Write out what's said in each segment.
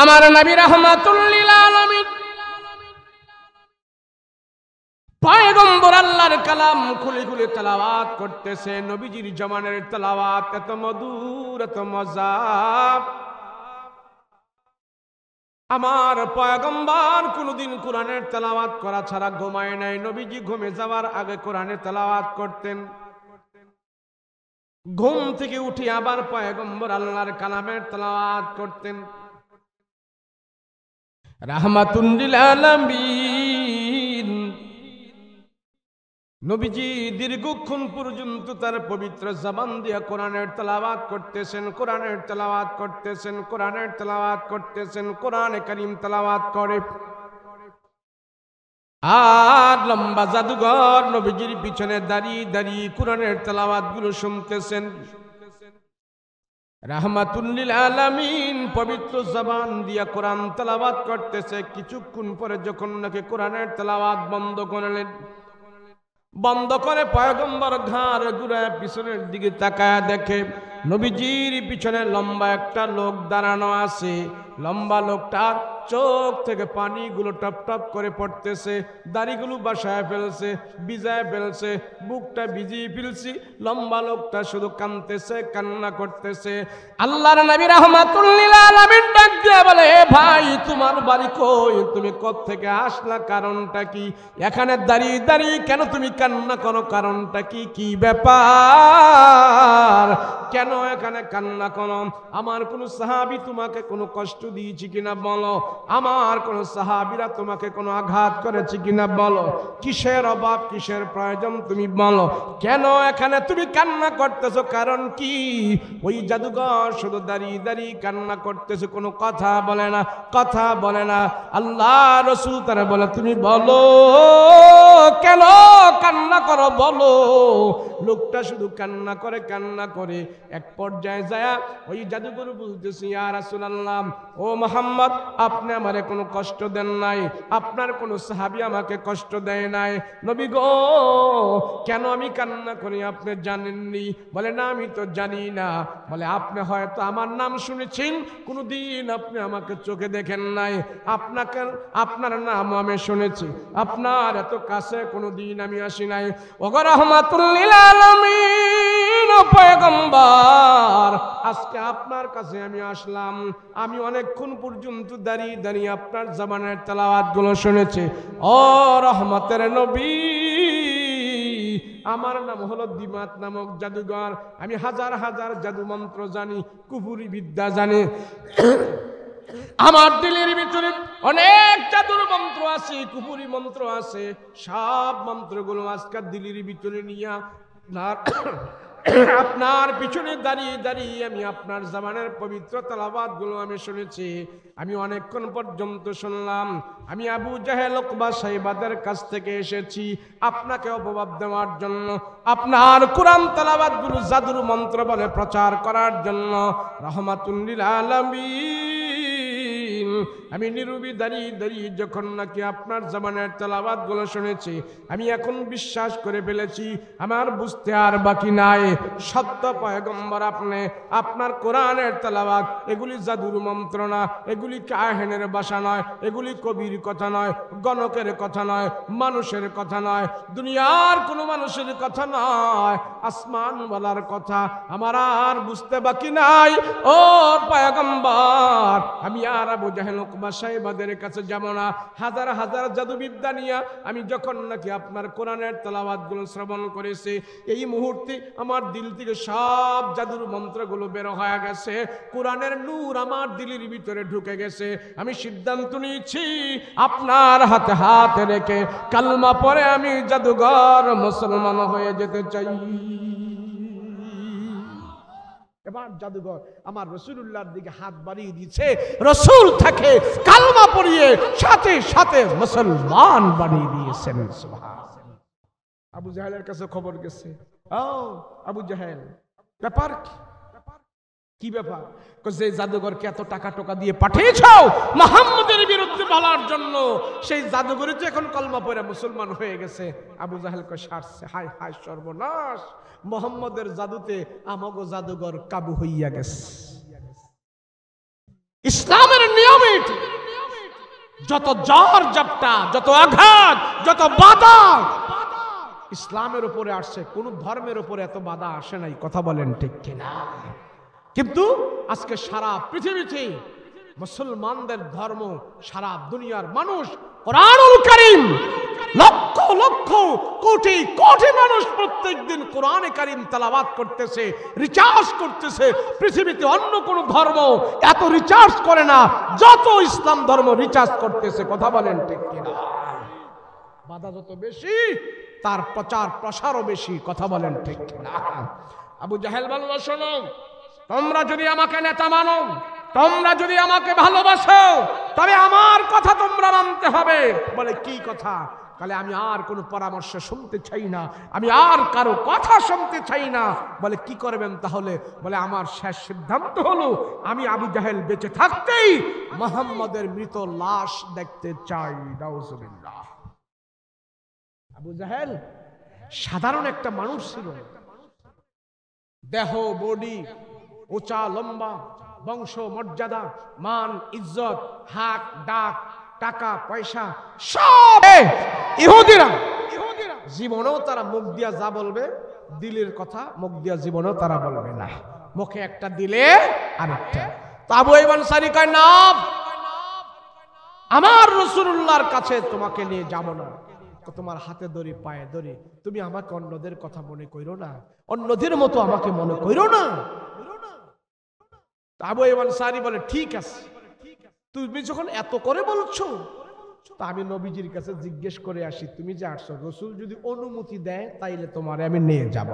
আমার নবী রাহমাতুল লিল আলামিন পয়গম্বর আল্লাহর কালাম খুলে খুলে তেলাওয়াত করতেছে। নবীজির জমানের তেলাওয়াত এত মধুর, এত মজা। আমার পয়গম্বর কোনদিন কোরআনের তেলাওয়াত করা ছাড়া ঘুমায় নাই। নবীজি ঘুমে যাওয়ার আগে কোরআনের তেলাওয়াত করতেন। ঘুম থেকে উঠে আবার পয়গম্বর আল্লাহর কালামের তেলাওয়াত করতেন। রাহমাতুল লিল আলামিন নবীজি দীর্ঘক্ষণ পর্যন্ত তার পবিত্র জবান দিয়ে কোরআনের তেলাওয়াত করতেছেন, কোরআনের তেলাওয়াত করতেছেন, কোরআনের তেলাওয়াত করতেছেন, কোরআনে কারীম তেলাওয়াত করে। আর লম্বা জাদুঘর নবীজির পিছনে দাঁড়িয়ে দাঁড়িয়ে কোরআনের তেলাওয়াত গুলো শুনতেছেন। রাহমাতুল লিল আলামিন পবিত্র জবান দিয়া কোরআন তেলাওয়াত করতেছে। কিছুক্ষণ পরে যখন নাকি কোরআনের তেলাওয়াত বন্ধ করলেন, বন্ধ করে পয়গম্বর ঘাড় ঘুরায় পিছনের দিকে তাকায় দেখে নবীজির পিছনে লম্বা একটা লোক দাঁড়ানো আছে। লম্বা লোকটার চোখ থেকে পানিগুলো টপ টপ করে পড়তেছে, দাড়িগুলো বাসায় ফেলছে, ভিজায় ফেলছে, বুকটা ভিজিয়ে ফেলছি। লম্বা লোকটা শুধু কাঁদতেছে, কান্না করতেছে। আল্লাহর নবী রাহমাতুল লিল আলামিন ডাক দিয়ে বলে, এ ভাই তোমার বাড়ি কই? তুমি কোত্থেকে আসলা? কারণটা কি? এখানে দাঁড়িয়ে দাঁড়িয়ে কেন তুমি কান্না করো? কারণটা কি? কি ব্যাপার? কেন এখানে কান্না করো? আমার কোন সাহাবী তোমাকে কোনো কষ্ট দিয়েছি কিনা বলো। আমার কোন সাহাবীরা তোমাকে কোনো আঘাত করেছে কিনা বলো। কিসের অভাব, কিসের প্রয়োজন তুমি বলো। কেন এখানে তুমি কান্না করতেছো? কারণ কি? ওই জাদুঘর শুধু দাঁড়িয়ে দাঁড়িয়ে কান্না করতেছে, কোনো কথা বলে না, কথা বলে না। আল্লাহ রাসূল তারা বলে, তুমি বলো কেন কান্না করো, বলো। লোকটা শুধু কান্না করে, কান্না করে। এক পর্যায়ে যায় ওই জাদুঘর বলতেছে, ইয়া রাসূলুল্লাহ, ও মুহাম্মদ, আপনি আমারে কোনো কষ্ট দেন নাই, আপনার কোনো সাহাবী আমাকে কষ্ট দেয় নাই। নবী গো, কেন আমি কান্না করি আপনি জানেননি? বলে, না আমি তো জানি না। বলে, আপনি হয়তো আমার নাম শুনেছেন, কোনোদিন আপনি আমাকে চোখে দেখেন নাই। আপনার নাম আমি শুনেছি, আপনার এত কাছে কোনোদিন আমি আসি নাই। ওগো রাহমাতুল লিল আলামিন পয়গম্বর, আজকে আপনার কাছে আমি আসলাম। আমি অনেকক্ষণ পর্যন্ত দাঁড়িয়ে দাঁড়িয়ে আপনার জবানের তেলাওয়াত গুলো শুনেছি। ও রহমতের নবী, আমার নাম হলো দিমাত নামক জাদুঘর। আমি হাজার হাজার জাদু মন্ত্র জানি, কুফুরি বিদ্যা জানি। আমার দিলের ভিতরে অনেক জাদুর মন্ত্র আছে, কুফুরি মন্ত্র আছে। সব মন্ত্রগুলো আজকাল দিলের ভিতরে নিয়ে আপনার পিছনে দাঁড়িয়ে দাঁড়িয়ে আমি আপনার জবানের পবিত্র তেলাওয়াত গুলো আমি শুনেছি। আমি অনেকক্ষণ পর্যন্ত শুনলাম। আমি আবু জাহেল, উকবা, সাইবাদের কাছ থেকে এসেছি আপনাকে অপবাদ দেওয়ার জন্য, আপনার কোরআন তেলাওয়াত গুলো জাদুর মন্ত্র বলে প্রচার করার জন্য। রাহমাতুল লিল আলামিন আমি নীরবে দাঁড়িয়ে দাঁড়িয়ে যখন নাকি আপনার জবানের তেলাওয়াত গুলো শুনেছি, আমি এখন বিশ্বাস করে ফেলেছি, আমার বুঝতে আর বাকি নাই। সত্য পয়গম্বর আপনি, আপনার কোরআনের তেলাওয়াত এগুলি জাদুর মন্ত্র না, এগুলি কাহিনের ভাষা নয়, এগুলি কবির কথা নয়, গণকের কথা নয়, মানুষের কথা নয়, দুনিয়ার কোনো মানুষের কথা নয়, আসমানওয়ালার কথা। আমার আর বুঝতে বাকি নাই। ও পয়গম্বর, আমি আর আবু জাহেল, উকবা, সাইবাদের কাছে যাব না। হাজার হাজার জাদুবিদ্যা নিয়ে আমি যখন নাকি আপনার কোরআনের তেলাওয়াত গুলো শ্রবণ করেছি, এই মুহূর্তে আমার দিল থেকে সব জাদুর মন্ত্রগুলো বের হয়ে গেছে। কোরআনের নূর আমার দিলের ভিতরে ঢুকে গেছে। আমি সিদ্ধান্ত নিয়েছি, আপনার হাতে হাত রেখে কালমা পড়ে আমি জাদুঘর মুসলমান হয়ে যেতে চাই। এবার জাদুঘর আমার রাসূলুল্লাহর দিকে হাত বাড়িয়ে দিয়েছে। রাসূল থাকে কালমা পড়িয়ে সাথে সাথে মুসলমান বানিয়ে দিয়েছেন। সুবহানাল্লাহ। আবু জাহেলের কাছে খবর গেছে, ও আবু জাহেল, ব্যাপার কি ব্যাপার? যে জাদুঘরকে এত টাকা টাকা দিয়ে পাঠিয়েছো মুহাম্মদের বিরুদ্ধে বলার জন্য, সেই জাদুঘরে তো এখন কলমা পড়ে মুসলমান হয়ে গেছে। আবু জাহেল কয়, সারছে, হায় হায় সর্বনাশ, মুহাম্মদের জাদুতে আমাগো জাদুঘর কাবু হইয়া গেছে। ইসলামের নিয়মে যত জ্বর জাপটা, যত আঘাত, যত বাধা ইসলামের উপরে আসছে, কোন ধর্মের উপরে এত বাধা আসে নাই। কথা বলেন ঠিক কিনা? কিন্তু আজকে সারা পৃথিবীতে মুসলমানদের ধর্ম, সারা দুনিয়ার মানুষ কোরআনুল কারীম, লক্ষ লক্ষ কোটি কোটি মানুষ প্রত্যেকদিন কোরআনে কারীম তেলাওয়াত করতেছে, রিচার্জ করতেছে। পৃথিবীতে অন্য কোন ধর্ম এত রিচার্জ করে না যত ইসলাম ধর্ম রিচার্জ করতেছে। কথা বলেন ঠিক কিনা? বাধা যত বেশি তার প্রচার প্রসারও বেশি। কথা বলেন ঠিক কিনা? আবু জাহেল বলল, শোনো, তোমরা যদি আমাকে নেতা মানো, তোমরা যদি আমাকে ভালোবাসো, তবে আমার কথা তোমরা মানতে হবে। বলে কি কথা? বলে আমি আর কোনো পরামর্শ শুনতে চাই না, আমি আর কারো কথা শুনতে চাই না। বলে কি করবেন তাহলে? বলে আমার শেষ সিদ্ধান্ত হলো আমি আবু জাহেল বেঁচে থাকতেই মুহাম্মদের মৃত লাশ দেখতে চাই। নাউজুবিল্লাহ। আবু জাহেল সাধারণ একটা মানুষ ছিল, দেহ বডি উঁচা লম্বা, বংশ মর্যাদা, মান ইজ্জত, হাক ডাক, টাকা পয়সা সব। ইহুদিরা জীবনেও তারা মুখ দিয়া যা বলবে, দিলের কথা মুখ দিয়া জীবনেও তারা বলবে না, মুখে একটা দিলে আরেকটা। তো আবু আইয়ুব আনসারী কয়, না, আমার রাসূলুল্লাহর কাছে তোমাকে নিয়ে যাব না। তোমার হাতে ধরি, পায়ে ধরি, তুমি আমাকে অন্যদের কথা মনে কইরো না, অন্যদের মতো আমাকে মনে কইরো না। আবু আইয়ুব আনসারী বলে, ঠিক আছে, তুমি যখন এত করে বলছো, তা আমি নবীজির কাছে জিজ্ঞেস করে আসি, তুমি যে আসছো, রাসূল যদি অনুমতি দেয় তাইলে তোমারে আমি নিয়ে যাব।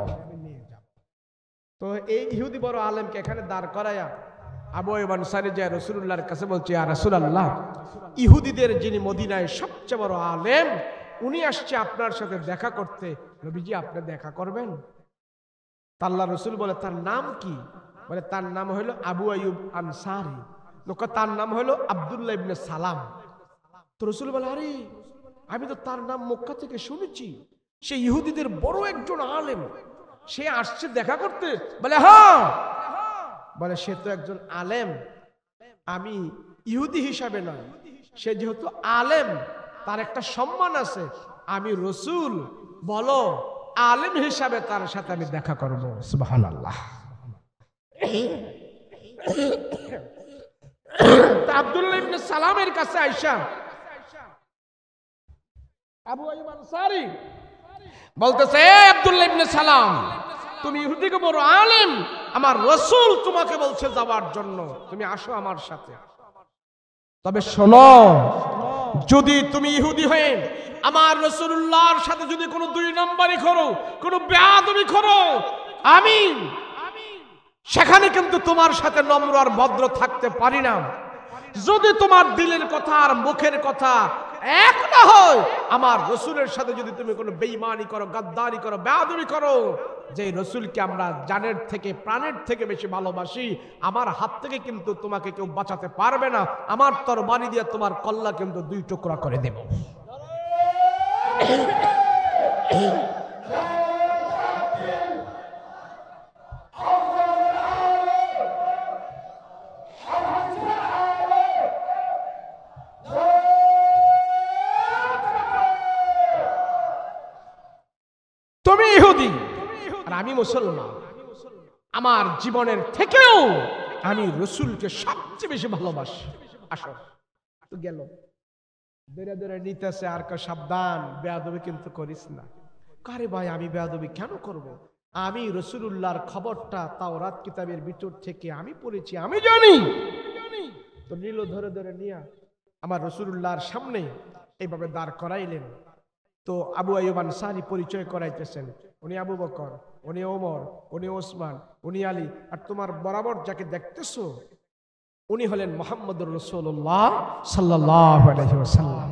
তো এই ইহুদি বড় আলেমকে এখানে দাঁড় করায়া আবু আইয়ুব আনসারী যায় রাসূলুল্লাহর কাছে, বলছে, ইয়া রাসূলুল্লাহ, ইহুদিদের যিনি মদিনায় সবচেয়ে বড় আলেম, উনি আসছে আপনার সাথে দেখা করতে, নবীজি আপনি দেখা করবেন? আল্লাহ রাসূল বলে, তার নাম কি? বলে, তার নাম হলো আবু আইয়ুব আনসারী। লোক তার নাম হলো আব্দুল্লাহ ইবনে সালাম। তো রাসূল বলে, আরে আমি তো তার নাম মক্কা থেকে শুনেছি, সে ইহুদিদের বড় একজন আলেম, সে আসছে দেখা করতে? বলে, হ্যাঁ। বলে, সে তো একজন আলেম, আমি ইহুদি হিসাবে নয়, সে যেহেতু আলেম তার একটা সম্মান আছে, আমি রাসূল, বলো আলেম হিসাবে তার সাথে আমি দেখা করব। সুবহানাল্লাহ। আব্দুল্লাহ ইবনে সালামের কাছে আয়েশা আবু আইয়ুব আনসারী বলতেছে, আব্দুল্লাহ ইবনে সালাম, তুমি ইহুদিকে বড় আলেম, আমার রাসূল তোমাকে বলছে যাওয়ার জন্য, তুমি আসো আমার সাথে। তবে শোনো, যদি তুমি ইহুদি হয়ে আমার রাসূলুল্লাহর সাথে যদি কোনো দুই নম্বরই করো, কোনো বেয়াদবি করো, আমি সেখানে কিন্তু তোমার সাথে নম্র আর ভদ্র থাকতে পারি না। যদি তোমার দিলের কথা আর মুখের কথা এক না হয়, আমার রাসূলের সাথে যদি তুমি কোনো বেঈমানি করো, গাদ্দারি করো, বেয়াদবি করো, যে রাসূলকে আমরা জানের থেকে প্রাণের থেকে বেশি ভালোবাসি, আমার হাত থেকে কিন্তু তোমাকে কেউ বাঁচাতে পারবে না। আমার তরবারি দিয়ে তোমার কল্লা কিন্তু দুই টুকরা করে দেব। তুমি ইহুদি আর আমি মুসলমান, আমার জীবনের থেকেও আমি রাসূলকে সবচেয়ে বেশি ভালোবাসি। আসো। তো গেল, ধরে ধরে নিতেছে, আর সাবধান, বেয়াদবি কিন্তু করিস না। কারে ভাই, আমি বেয়াদবি কেন করব? আমি রাসূলুল্লাহর খবরটা তাওরাত কিতাবের ভিতর থেকে আমি পড়েছি, আমি জানি। তো নীল ধরে ধরে নিয়া আমার রাসূলুল্লাহর সামনে এইভাবে দাঁড় করাইলেন। তো আবু আইয়ুব আনসারী পরিচয় করাইতেছেন, উনি আবু বকর, উনি ওমর, উনি ওসমান, উনি আলী, আর তোমার বরাবর যাকে দেখতেছো উনি হলেন মুহাম্মদুর রাসূলুল্লাহ সাল্লাল্লাহু আলাইহি ওয়াসাল্লাম।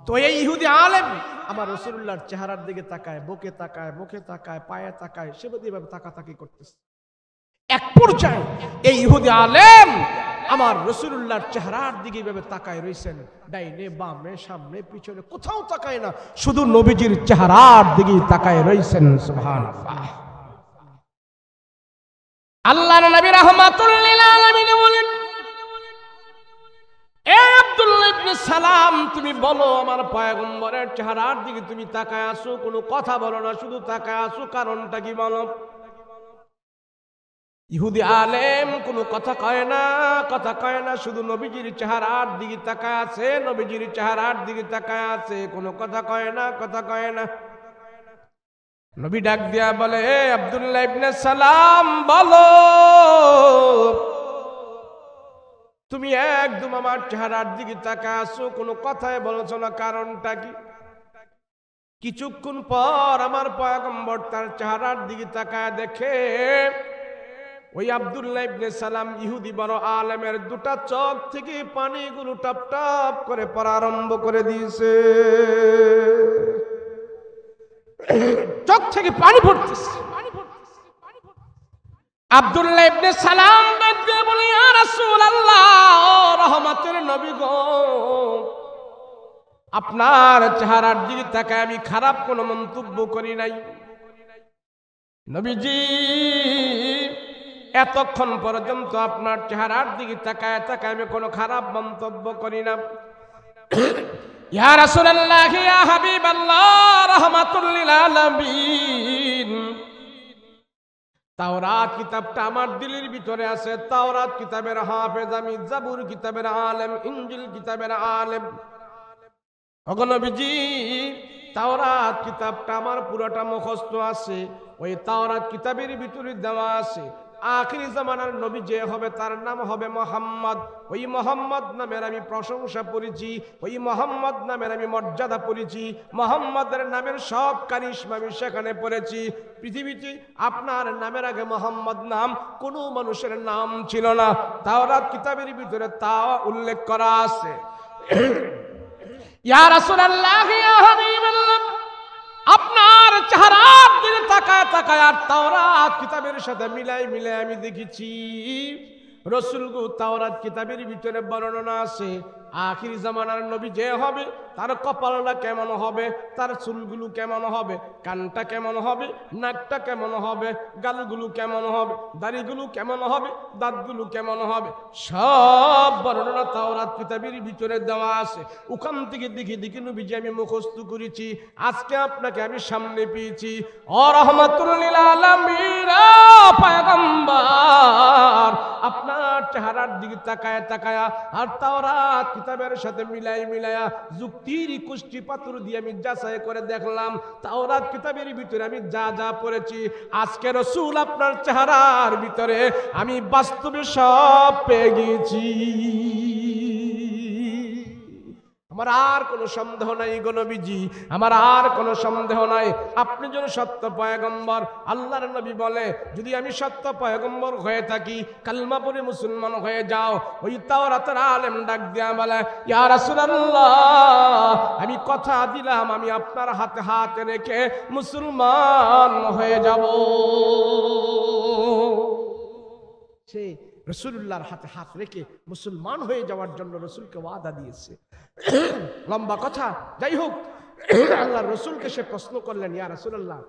তো এই ইহুদি আলেম আমার রাসূলুল্লাহর চেহারার দিকে তাকায়, বুকে তাকায়, মুখে তাকায়, পায়ে তাকায়, সেভাবে তাকাতাকি করতেছে। এক পর্যায়ে এই ইহুদি আলেম আমার রাসূলুল্লাহর চেহারার দিকে এভাবে তাকায় রইছেন, ডাইনে বামে সামনে পিছনে কোথাও তাকায় না, শুধু নবীজির চেহারার দিকে তাকায় রইছেন। সুবহানাল্লাহ। আল্লাহর নবী রাহমাতুল লিল আলামিন বলেন, সালাম তুমি বলো আমার পয়গম্বরের চেহারার দিকে তুমি তাকায় আসো, কোনো কথা বলো না, শুধু তাকায় আসো, কারণটা কি বলো? ইহুদি আলেম কোনো কথা কয় না, শুধু নবীজির চেহারার দিকে তাকায় আছে, নবীজির চেহারার দিকে তাকায় আছে, কোনো কথা কয় না। নবী ডাক দিয়া বলে, হে আব্দুল্লাহ ইবনে সালাম বলো, তুমি একদম আমার চেহারার দিকে তাকায় আছো, কোনো কথাই বলছো না, কারণটা কি? কিছুক্ষণ পর আমার পয়গম্বর তার চেহারার দিকে তাকায় দেখে ওই আব্দুল্লাহ ইবনে সালাম ইহুদি বড় আলেমের দুটা চোখ থেকে পানিগুলো টপ টপ করে পড়া আরম্ভ করে দিয়েছে, চোখ থেকে পানি পড়তেছে। আব্দুল্লাহ ইবনে সালাম বলতে বলে, ইয়া রাসূলুল্লাহ, রহমতের নবী গো, আপনার চেহারার দিকে তাকায় আমি খারাপ কোনো মন্তব্য করি নাই। নবীজি, এতক্ষণ পর্যন্ত আপনার চেহারার দিকে তাকায় আমি কোনো খারাপ মন্তব্য করি না। ইয়া রাসূলুল্লাহ, ইয়া হাবিবাল্লাহ, রাহমাতুল লিল আলামিন, তাওরাত কিতাবটা আমার দিলের ভিতরে আছে। তাওরাত কিতাবের হাফেজ আমি, জাবুর কিতাবের আলেম, ইনজিল কিতাবের আলেম। ওগো নবীজি, তাওরাত কিতাবটা আমার পুরোটা মুখস্থ আছে। ওই তাওরাত কিতাবের ভিতরে দেওয়া আছে আখিরি জামানার নবী যে হবে তার নাম হবে মুহাম্মদ। ওই মুহাম্মদ নামের আমি প্রশংসা করেছি, ওই মুহাম্মদ নামের আমি মর্যাদা পড়েছি, মুহাম্মদের নামের সব কারিশমা আমি সেখানে পড়েছি। পৃথিবীতে আপনার নামের আগে মুহাম্মদ নাম কোনো মানুষের নাম ছিল না। তাওরাত কিতাবের ভিতরে তা উল্লেখ করা আছে। ইয়া রাসূলুল্লাহ, ইয়া হাবিবাল্লাহ, আপনার চেহারার দিকে তাকায় আর তাওরাত কিতাবের সাথে মিলাই আমি দেখেছি রসুলগো তাওরাত কিতাবের ভিতরে বর্ণনা আছে আখিরি জামানার নবী যে হবে তার কপালটা কেমন হবে, তার চুলগুলো কেমন হবে, কানটা কেমন হবে, নাকটা কেমন হবে, গালগুলো কেমন হবে, দাড়িগুলো কেমন হবে, দাঁতগুলো কেমন হবে, সব বর্ণনা তাওরাত কিতাবের ভিতরে দেওয়া আছে। ওখান থেকে দেখি নবীজি আমি মুখস্থ করেছি। আজকে আপনাকে আমি সামনে পেয়েছি। ও রাহমাতুল লিল আলামিন পয়গম্বর, আপনার চেহারার দিকে তাকায় আর তাওরাত কিতাবের সাথে মিলায়া যুক্তির কুষ্টি পাথর দিয়ে আমি যাচাই করে দেখলাম তাওরাত কিতাবের ভিতরে আমি যা পড়েছি আজকে রাসূল আপনার চেহারার ভিতরে আমি বাস্তবে সব পেয়ে গেছি। আমার আর কোনো সন্দেহ নাই গো নবীজি, আমার আর কোনো সন্দেহ নাই আপনি যেন সত্য পয়গম্বর। আল্লাহর নবী বলে, যদি আমি সত্য পয়গম্বর হয়ে থাকি, কালমা পড়ে মুসলমান হয়ে যাও। ওই তাওরাতের আলেম ডাক দিয়া বলে, ইয়া রাসূলুল্লাহ, আমি কথা দিলাম আমি আপনার হাতে হাত রেখে মুসলমান হয়ে যাব। সে রাসূলুল্লাহর হাতে হাত রেখে মুসলমান হয়ে যাওয়ার জন্য রাসূলকে ওয়াদা দিয়েছে। লম্বা কথা, যাই হোক, আল্লাহর রাসূলকে সে প্রশ্ন করলেন, ইয়া রাসূলুল্লাহ,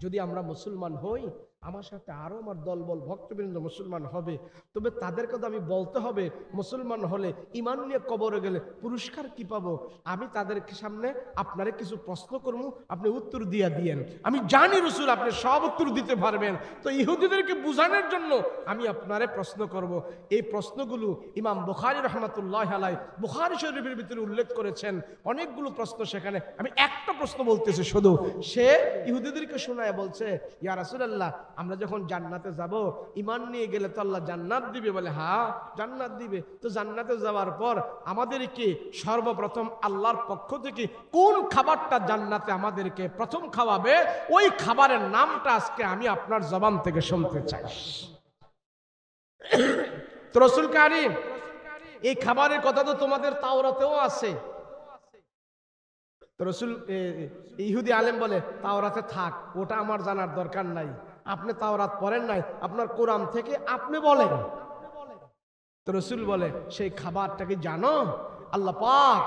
যদি আমরা মুসলমান হই, আমার সাথে আরো আমার দলবল ভক্তবৃন্দ মুসলমান হবে, তবে তাদেরকে তো আমি বলতে হবে মুসলমান হলে ঈমান নিয়ে কবরে গেলে পুরস্কার কি পাবো। আমি তাদের সামনে আপনারে কিছু প্রশ্ন করবো, আপনি উত্তর দিয়েন। আমি জানি রাসূল আপনি সব উত্তর দিতে পারবেন, তো ইহুদিদেরকে বুঝানোর জন্য আমি আপনারে প্রশ্ন করব। এই প্রশ্নগুলো ইমাম বুখারী রাহমাতুল্লাহি আলাইহি বুখারী শরীফের ভিতরে উল্লেখ করেছেন। অনেকগুলো প্রশ্ন সেখানে, আমি একটা প্রশ্ন বলতেছি শুধু। সে ইহুদিদেরকে শোনায় বলছে, ইয়া রাসূলুল্লাহ, আমরা যখন জান্নাতে যাব, ঈমান নিয়ে গেলে তো আল্লাহ জান্নাত দিবে। বলে, হ্যাঁ জান্নাত দিবে। তো জান্নাতে যাওয়ার পর আমাদেরকে সর্বপ্রথম আল্লাহর পক্ষ থেকে কোন খাবারটা জান্নাতে আমাদেরকে প্রথম খাওয়াবে, ওই খাবারের নামটা আজকে আমি আপনার জবান থেকে শুনতে চাই। তো রাসূল কারীম, এই খাবারের কথা তো তোমাদের তাওরাতেও আছে। তো রাসূল ইহুদি আলেম বলে, তাওরাতে থাক, ওটা আমার জানার দরকার নাই। আপনি তাওরাত পড়েন নাই, আপনার কোরআন থেকে আপনি বলেন। তো রাসূল বলে, সেই খাবারটা কি জানো? আল্লাহ পাক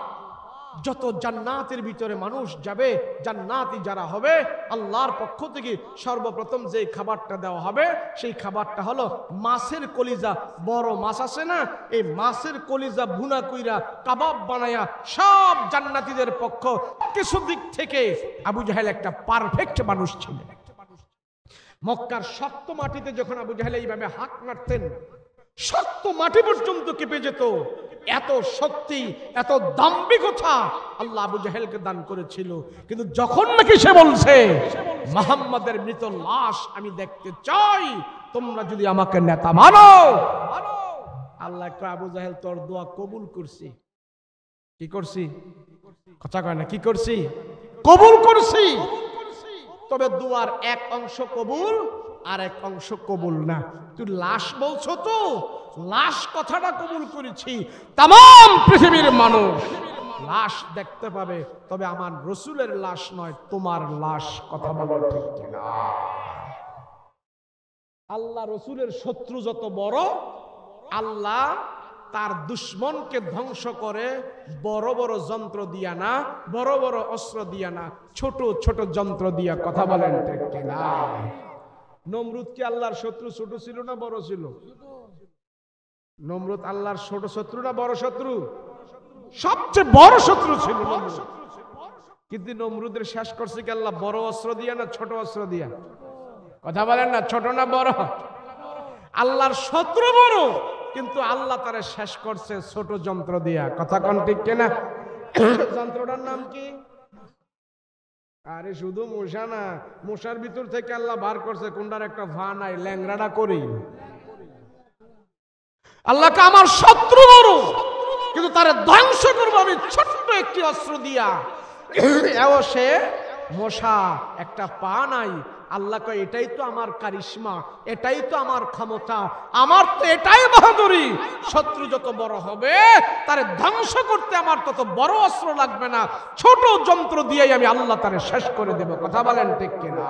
যত জান্নাতের ভিতরে মানুষ যাবে, জান্নাতি যারা হবে, আল্লাহর পক্ষ থেকে সর্বপ্রথম যে খাবারটা দেওয়া হবে সেই খাবারটা হলো মাছের কলিজা। বড় মাছ আছে না, এই মাছের কলিজা ভুনা কইরা কাবাব বানায়া সব জান্নাতীদের পক্ষ। কিছু দিক থেকে আবু জাহেল একটা পারফেক্ট মানুষ ছিলেন। মক্কার শক্ত মাটিতে যখন আবু জাহেল এইভাবে হাত মারতেন, শক্ত মাটি পর্যন্ত কেঁপে যেত। এত শক্তি, এত দাম্ভিকতা আল্লাহ আবু জাহেলকে দান করেছিল। কিন্তু যখন নাকি সে বলছে মুহাম্মাদের মৃত লাশ আমি দেখতে চাই, তোমরা যদি আমাকে নেতা মানো, আল্লাহ কয় আবু জাহেল তোর দোয়া কবুল করছি। কি করছি? কথা কয় না, কি করছি? কবুল করছি। তবে দুয়ার এক অংশ কবুল, আর এক অংশ কবুল না। তুই লাশ বলছো তো, লাশ কথাটা কবুল করেছি। তামাম পৃথিবীর মানুষ লাশ দেখতে পাবে, তবে আমার রসুলের লাশ নয়, তোমার লাশ। কথা বলো ঠিক কিনা? আল্লাহ রসুলের শত্রু যত বড়, আল্লাহ তার দুশ্মনকে ধ্বংস করে বড় বড় যন্ত্র দিয়া না, বড় বড় অস্ত্র দিয়া না, ছোট ছোট যন্ত্র দিয়া। কথা বলেন ঠিক কিনা? নমরুদ কি আল্লাহর শত্রু ছোট ছিল না বড় ছিল? নমরুদ আল্লাহর ছোট শত্রু না বড় শত্রু? সবচেয়ে বড় শত্রু ছিল নমরুদ। কিন্তু নমরুদের শেষ করছে কি আল্লাহ বড় অস্ত্র দিয়া না ছোট অস্ত্র দিয়া? কথা বলেন না, ছোট না বড়? আল্লাহর শত্রু বড়, কিন্তু আল্লাহ তারা শেষ করছে ছোট যন্ত্র দিয়া। কথা কোন ঠিক কিনা? যন্ত্রটার নাম কি? আরে শুধু মশা না, মশার ভিতর থেকে আল্লাহ বার করছে কোনটার একটা ভা নাই, ল্যাংড়াটা করি। আল্লাহকে আমার শত্রু বড়, কিন্তু তারা ধ্বংস করবো আমি ছোট্ট একটি অস্ত্র দিয়া। এও সে মশা, একটা পা নাই। আল্লাহ কয় এটাই তো আমার কারিশমা, এটাই তো আমার ক্ষমতা, আমার তো এটাই বাহাদুরি। শত্রু যত বড় হবে তারে ধ্বংস করতে আমার তত বড় অস্ত্র লাগবে না, ছোট যন্ত্র দিয়েই আমি আল্লাহ তারে শেষ করে দেব। কথা বলেন ঠিক কিনা?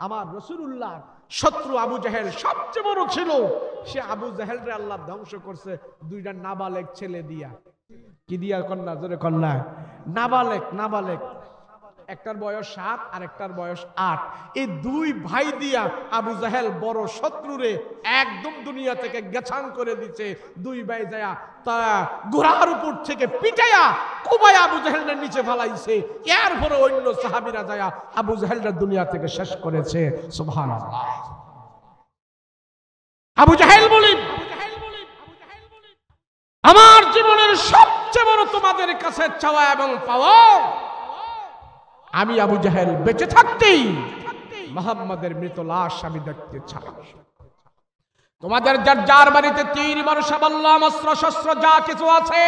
আমার রাসূলুল্লাহ শত্রু আবু জাহেল সবচেয়ে বড় ছিল। সে আবু জাহেলরে আল্লাহ ধ্বংস করছে দুইটা নাবালেক ছেলে দিয়া। কি দিয়া? কন্যা, জোরে কন্যা। নাবালেক, নাবালেক। একটার বয়স 7 আর একটার বয়স 8। এই দুই ভাই দিয়া আবু জাহেল বড় শত্রুরে একদম দুনিয়া থেকে গেছান করে দিচ্ছে। দুই ভাই যায়া তারা ঘোড়ার উপর থেকে পিটাইয়া কুবাইয়া আবু জাহেলের নিচে ফালাইছে। এরপরে অন্য সাহাবীরা যায়া আবু জাহেলরা দুনিয়া থেকে শেষ করেছে। সুবহানাল্লাহ। আবু জাহেল বলি, আমার জীবনের সবচেয়ে বড় তোমাদের কাছে চাওয়া এবং পাওয়া, আমি আবু জাহেল বেঁচে থাকতেই মুহাম্মাদের মৃত লাশ আমি দেখতে চাই। তোমাদের যার বাড়িতে তীর বর্ষা বল্লম অস্ত্র শস্ত্র যা কিছু আছে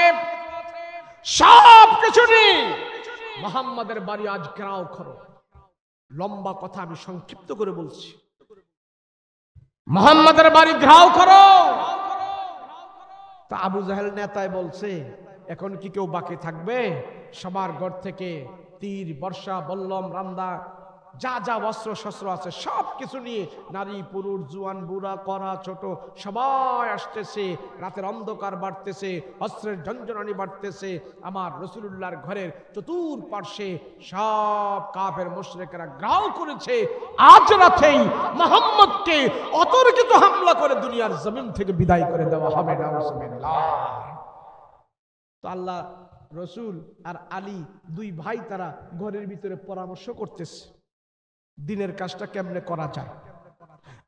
সব কিছু নিয়ে মুহাম্মাদের বাড়ি আজ ঘেরাও করো। লম্বা কথা আমি সংক্ষিপ্ত করে বলছি। মুহাম্মাদের বাড়ি ঘেরাও করো। তা আবু জাহেল নেতায় বলছে এখন কি কেউ বাকি থাকবে? সবার ঘর থেকে তীর বর্ষা বল্লম রান্দা যা যা অস্ত্র শস্ত্র আছে সব কিছু নিয়ে নারী পুরুষ জুয়ান বুড়া কড়া ছোট সবাই আসতেছে। রাতের অন্ধকার বাড়তেছে, অস্ত্রের ঝঞ্ঝনানি বাড়তেছে। আমার রাসূলুল্লাহর ঘরের চতুর্পার্শ্বে সব কাফের মুশরিকরা ঘেরাও করেছে। আজ রাতেই মুহাম্মদকে অতর্কিত হামলা করে দুনিয়ার জমিন থেকে বিদায় করে দেওয়া হবে। নাউজুবিল্লাহ। তো আল্লাহ রসুল আর আলী দুই ভাই তারা ঘরের ভিতরে পরামর্শ করতেছে দিনের কাজটা কেমনে করা যায়,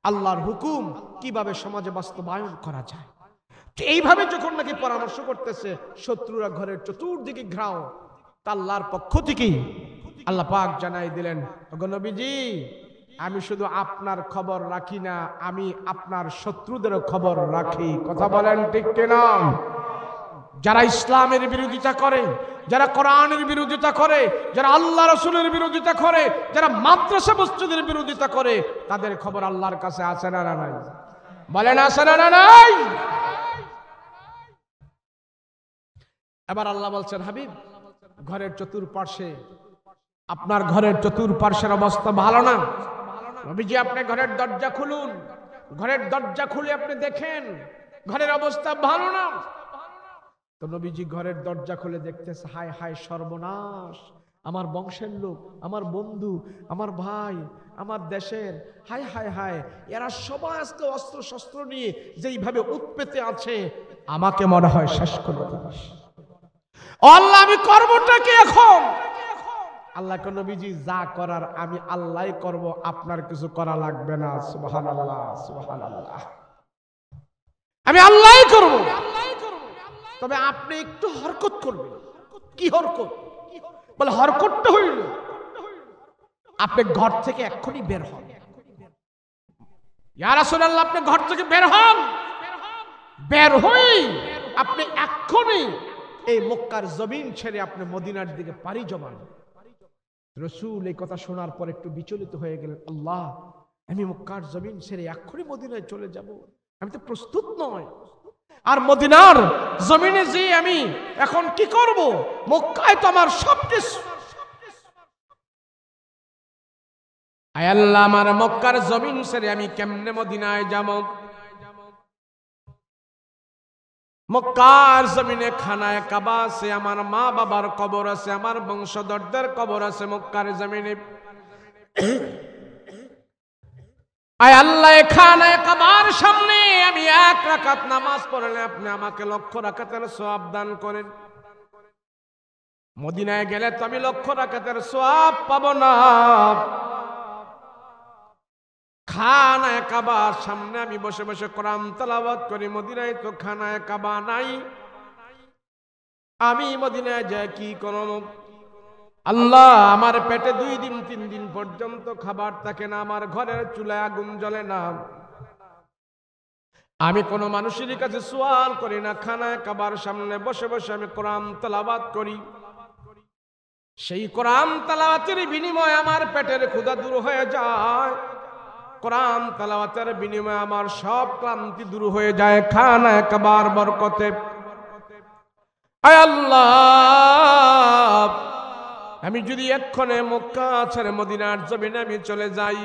আল্লাহর হুকুম কিভাবে সমাজে বাস্তবায়ন করা যায়। এইভাবে যখন নাকি পরামর্শ করতেছে, শত্রুরা ঘরের চতুর্দিকে ঘেরাও। আল্লাহর পক্ষ থেকে আল্লাহ পাক জানাই দিলেন, ওগো নবীজি, আমি শুধু আপনার খবর রাখি না, আমি আপনার শত্রুদেরও খবর রাখি। কথা বলেন ঠিক কিনা? যারা ইসলামের বিরোধিতা করে, যারা কোরআনের বিরোধিতা করে, যারা আল্লাহ রাসূলের বিরোধিতা করে, যারা মাদ্রাসা মসজিদের বিরোধিতা করে, তাদের খবর আল্লাহর কাছে আছে না নাই? বলেন আছে না নাই? এবার আল্লাহ বলছেন, হাবিব, ঘরের চতুর্পার্শ্বে, আপনার ঘরের চতুর্পার্শ্বের অবস্থা ভালো না। নবীজি, আপনি ঘরের দরজা খুলুন। ঘরের দরজা খুলে আপনি দেখেন ঘরের অবস্থা ভালো না। তো নবীজি ঘরের দরজা খুলে দেখতেছে, হায় হায় সর্বনাশ, আমার বংশের লোক, আমার বন্ধু, আমার ভাই, আমার দেশের, হায় হায় হায়, এরা সবাই আজকে অস্ত্র শস্ত্র নিয়ে যেইভাবে উৎপেতে আছে, আমাকে মনে হয় শেষ করে দিবে। আল্লাহ, আমি করবটা কি এখন? আল্লাহকে নবীজি, যা করার আমি আল্লাহই করব, আপনার কিছু করা লাগবে না। সুবহানাল্লাহ, সুবহানাল্লাহ, আমি আল্লাহই করব, তবে আপনি একটু হরকত করবেন। কি হরকত? বলে হরকতটা হইল আপনি ঘর থেকে এক্ষুনি বের হন। ইয়া রাসূলুল্লাহ, আপনি ঘর থেকে বের হন। বের হই আপনি এক্ষুনি এই মক্কার জমিন ছেড়ে আপনি মদিনার দিকে পাড়ি জমান। রাসূল এই কথা শোনার পর একটু বিচলিত হয়ে গেলেন। আল্লাহ, আমি মক্কার জমিন ছেড়ে এক্ষুনি মদিনায় চলে যাব, আমি তো প্রস্তুত নয়। আর মদিনার জমিনে যে আমি এখন কি করব? মক্কায় তো আমার সবকিছু। আয় আল্লাহ, আমার মক্কার জমিন ছেড়ে আমি কেমনে মদিনায় যাব? মক্কার জমিনে খানায় কাবা আছে, আমার মা বাবার কবর আছে, আমার বংশধরদের কবর আছে মক্কার জমিনে। আয় আল্লাহ, খানায় কাবার সামনে আমি 1 রাকাত নামাজ পড়লে আপনি আমাকে 1,00,000 রাকাতের সওয়াব দান করেন। মদিনায় গেলে তো আমি 1,00,000 রাকাতের সওয়াব পাবো না। খানায় কাবার সামনে আমি বসে বসে কোরআন তেলাওয়াত করি। মদিনায় তো খানায় কাবা নাই, আমি মদিনায় যাই কি করব? আল্লাহ, আমার পেটে 2 দিন 3 দিন পর্যন্ত খাবার থাকে না, আমার ঘরের চুলায় আগুন জ্বলে না, আমি কোনো মানুষের কাছে সওয়াল করি না। খানায় কাবার সামনে বসে বসে আমি কোরআন তেলাওয়াত করি। সেই কোরআন তেলাওয়াতের বিনিময়ে আমার পেটের ক্ষুধা দূর হয়ে যায়। কোরআন তেলাওয়াতের বিনিময়ে আমার সব ক্লান্তি দূর হয়ে যায় খানায় কাবার বরকতে। আয় আল্লাহ, আমি যদি এক্ষণে মক্কা ছেড়ে মদিনার জমিনে আমি চলে যাই,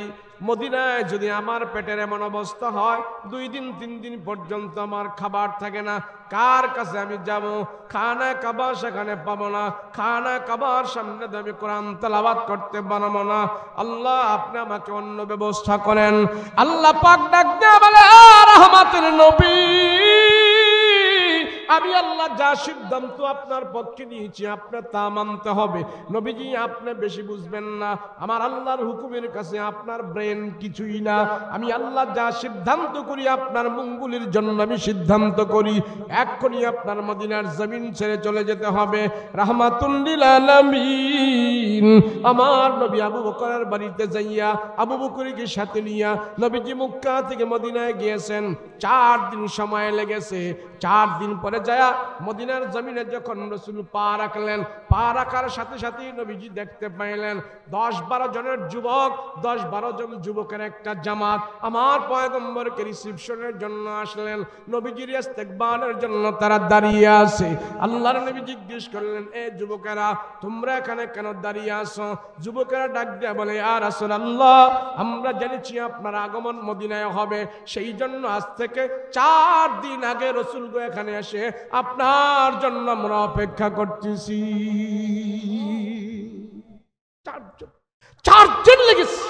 মদিনায় যদি আমার পেটের এমন অবস্থা হয় 2 দিন 3 দিন পর্যন্ত আমার খাবার থাকে না, কার কাছে আমি যাব? খানায় কাবা সেখানে পাবো না, খানায় কাবার সামনে আমি কোরআন তেলাওয়াত করতে পারবো না। আল্লাহ, আপনি আমাকে অন্য ব্যবস্থা করেন। আল্লাহ পাক ডাক দিয়ে বলে, রহমতের নবী, আমি আল্লাহ যা সিদ্ধান্ত আপনার পক্ষে নিয়েছি আপনার তা মানতে হবে। নবীজি, আপনি বেশি বুঝবেন না, আমার আল্লাহর হুকুমের কাছে আপনার ব্রেন কিছুই না। আমি আল্লাহ যা সিদ্ধান্ত করি আপনার মঙ্গলের জন্য আমি সিদ্ধান্ত করি। এক্ষুনি আপনার মদিনার জমিন ছেড়ে চলে যেতে হবে। রাহমাতুল লিল আলামিন আমার নবী আবু বকরের বাড়িতে যাইয়া আবু বকরকে সাথে নিয়া নবীজি মক্কা থেকে মদিনায় গিয়েছেন। 4 দিন সময় লেগেছে। 4 দিন পরে যায় মদিনার জমিনে যখন রাসূল পা রাখলেন, পা রাখার সাথে সাথে নবীজি দেখতে পাইলেন 10-12 জনের যুবক, 10-12 জন যুবকের একটা জামাত আমার পয়গম্বরকে রিসিপশনের জন্য আসলেন। নবীজির ইস্তেকবালের জন্য তারা দাঁড়িয়ে আছে। আল্লাহর নবী জিজ্ঞেস করলেন, এ যুবকেরা, তোমরা এখানে কেন দাঁড়িয়ে আছো? যুবকেরা ডাক দিয়ে বলে, ইয়া রাসূলুল্লাহ, আমরা জেনেছি আপনার আগমন মদিনায় হবে, সেই জন্য আজ থেকে 4 দিন আগে রাসূল এখানে এসে আপনার জন্য আমরা অপেক্ষা করতেছি। 4 দিন লেগেছে।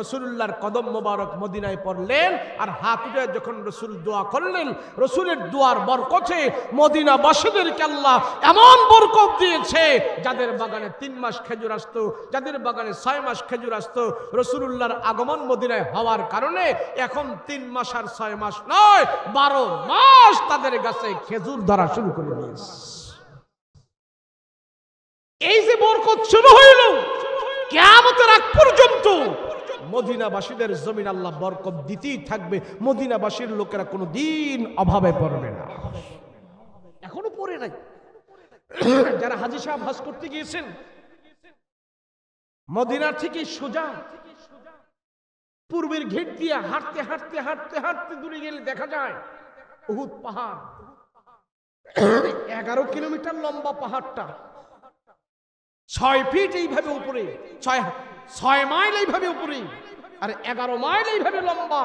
রাসূলুল্লাহর কদম মোবারক মদিনায় পড়লেন, আর হাত উঠে যখন রাসূল দোয়া করলেন, রাসূলের দোয়ার বরকতে মদিনাবাসীদেরকে আল্লাহ এমন বরকত দিয়েছে, যাদের বাগানে 3 মাস খেজুর আসতো, যাদের বাগানে 6 মাস খেজুর আসতো, রাসূলুল্লাহর আগমন মদিনায় হওয়ার কারণে এখন 3 মাস আর 6 মাস নয়, 12 মাস তাদের গাছে খেজুর ধরা শুরু করে দিয়েছে। এই যে বরকত শুরু হইল, কিয়ামতের আগ পর্যন্ত মদিনাবাসীদের জমিন আল্লাহ বরকত দিতেই থাকবে। মদিনাবাসীর লোকেরা কোনোদিন অভাবে পড়বে না। এখনো পড়ে নাই। যারা হাজী সাহেব হজ করতে গিয়েছেন, মদিনা থেকে সোজা পূর্বের ঘেট দিয়ে হাঁটতে হাঁটতে হাঁটতে হাঁটতে দূরে গেলে দেখা যায় উহুদ পাহাড়। 11 কিলোমিটার লম্বা পাহাড়টা, 6 ফিট এইভাবে উপরে, 6 মাইল এইভাবে উপরে, আর 11 মাইল এইভাবে লম্বা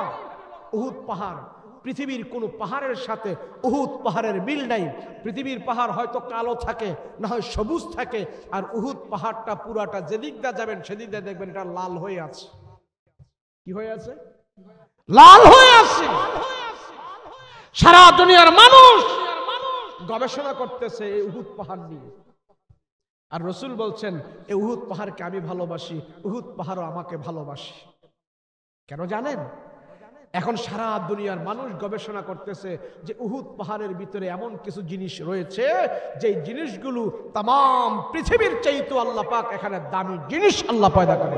উহুদ পাহাড়। পৃথিবীর কোনো পাহাড়ের সাথে উহুদ পাহাড়ের মিল নাই। পৃথিবীর পাহাড় হয়তো কালো থাকে, না হয় সবুজ থাকে, আর উহুদ পাহাড়টা পুরাটা যেদিক দিয়ে যাবেন সেদিক দিয়ে দেখবেন এটা লাল হয়ে আছে। কি হয়ে আছে? লাল হয়ে আছে। সারা দুনিয়ার মানুষ গবেষণা করতেছে এই উহুদ পাহাড় নিয়ে। আর রাসূল বলছেন, এই উহুদ পাহাড়কে আমি ভালোবাসি, উহুদ পাহাড়ও আমাকে ভালোবাসে। কেন জানেন? এখন সারা দুনিয়ার মানুষ গবেষণা করতেছে যে উহুদ পাহাড়ের ভিতরে এমন কিছু জিনিস রয়েছে যে জিনিসগুলো তাম পৃথিবীর চাইতে আল্লাহ পাক এখানে দামি জিনিস আল্লাহ পয়দা করে।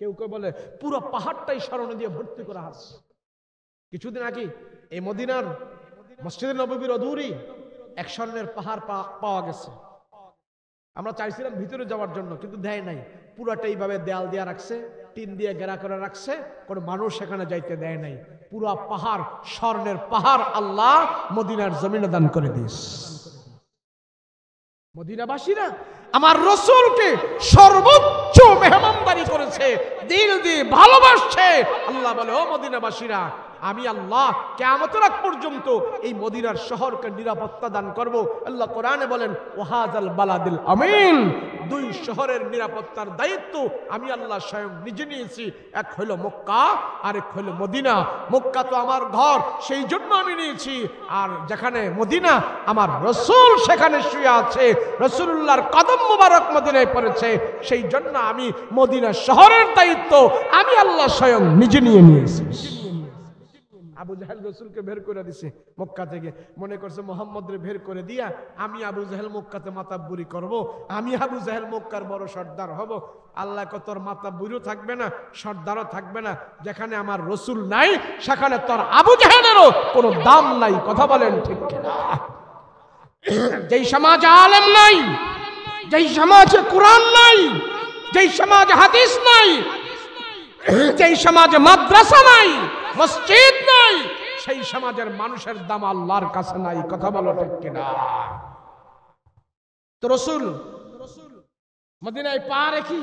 কেউ কেউ বলে পুরো পাহাড়টাই স্মরণ দিয়ে ভর্তি করা আছে। কিছুদিন আগে এই মদিনার মসজিদে নববীর অদূরেই এক স্বর্ণের পাহাড় পাওয়া গেছে। আমরা চাইছিলাম ভিতরে যাওয়ার জন্য, কিন্তু দেয় নাই। পুরাটা এইভাবে দেয়াল দিয়ে রাখছে, টিন দিয়ে ঘেরা করে রাখছে, কোনো মানুষ সেখানে যাইতে দেয় নাই। পুরা পাহাড়, স্বর্ণের পাহাড় আল্লাহ মদিনার জমিনে দান করে দিয়েছে। মদিনাবাসীরা আমার রাসূলকে সর্বোচ্চ মেহমানদারি করেছে, দিল দিয়ে ভালোবাসছে। আল্লাহ বলে, ও মদিনাবাসীরা, আমি আল্লাহ কিয়ামতের আগ পর্যন্ত এই মদিনার শহরকে নিরাপত্তা দান করব। আল্লাহ কোরআনে বলেন, ওয়াহাজাল বালাদিল আমিন, দুই শহরের নিরাপত্তার দায়িত্ব আমি আল্লাহ স্বয়ং নিজে নিয়েছি। এক হলো মক্কা, আর এক হলো মদিনা। মক্কা তো আমার ঘর, সেই জন্য আমি নিয়েছি। আর যেখানে মদিনা, আমার রাসূল সেখানে শুয়ে আছে, রাসূলুল্লাহর কদম মুবারক মদিনায় পড়েছে, সেই জন্য আমি মদিনা শহরের দায়িত্ব আমি আল্লাহ স্বয়ং নিজে নিয়ে নিয়েছি। আবু জাহেল রাসূলকে বের করে দিছে মক্কা থেকে। মনে করছে মোহাম্মদরে বের করে দিয়া আমি আবু জাহেল মক্কাতে মাতাব্বুরি করব, আমি আবু জাহেল মক্কার বড় সর্দার হব। আল্লাহ কত, তোর মাতাব্বুরিও থাকবে না, সর্দারও থাকবে না। যেখানে আমার রাসূল নাই সেখানে তোর আবু জাহেলেরও কোনো দাম নাই। কথা বলেন ঠিক কিনা? যেই সমাজে আলেম নাই, যেই সমাজে কোরআন নাই, যেই সমাজে হাদিস নাই, যেই সমাজে মাদ্রাসা নাই, মসজিদ নাই, সেই সমাজের মানুষের দাম আল্লাহর কাছে নাই। কথা বলো ঠিক কিনা? তো রাসূল মদিনায় পা রেখে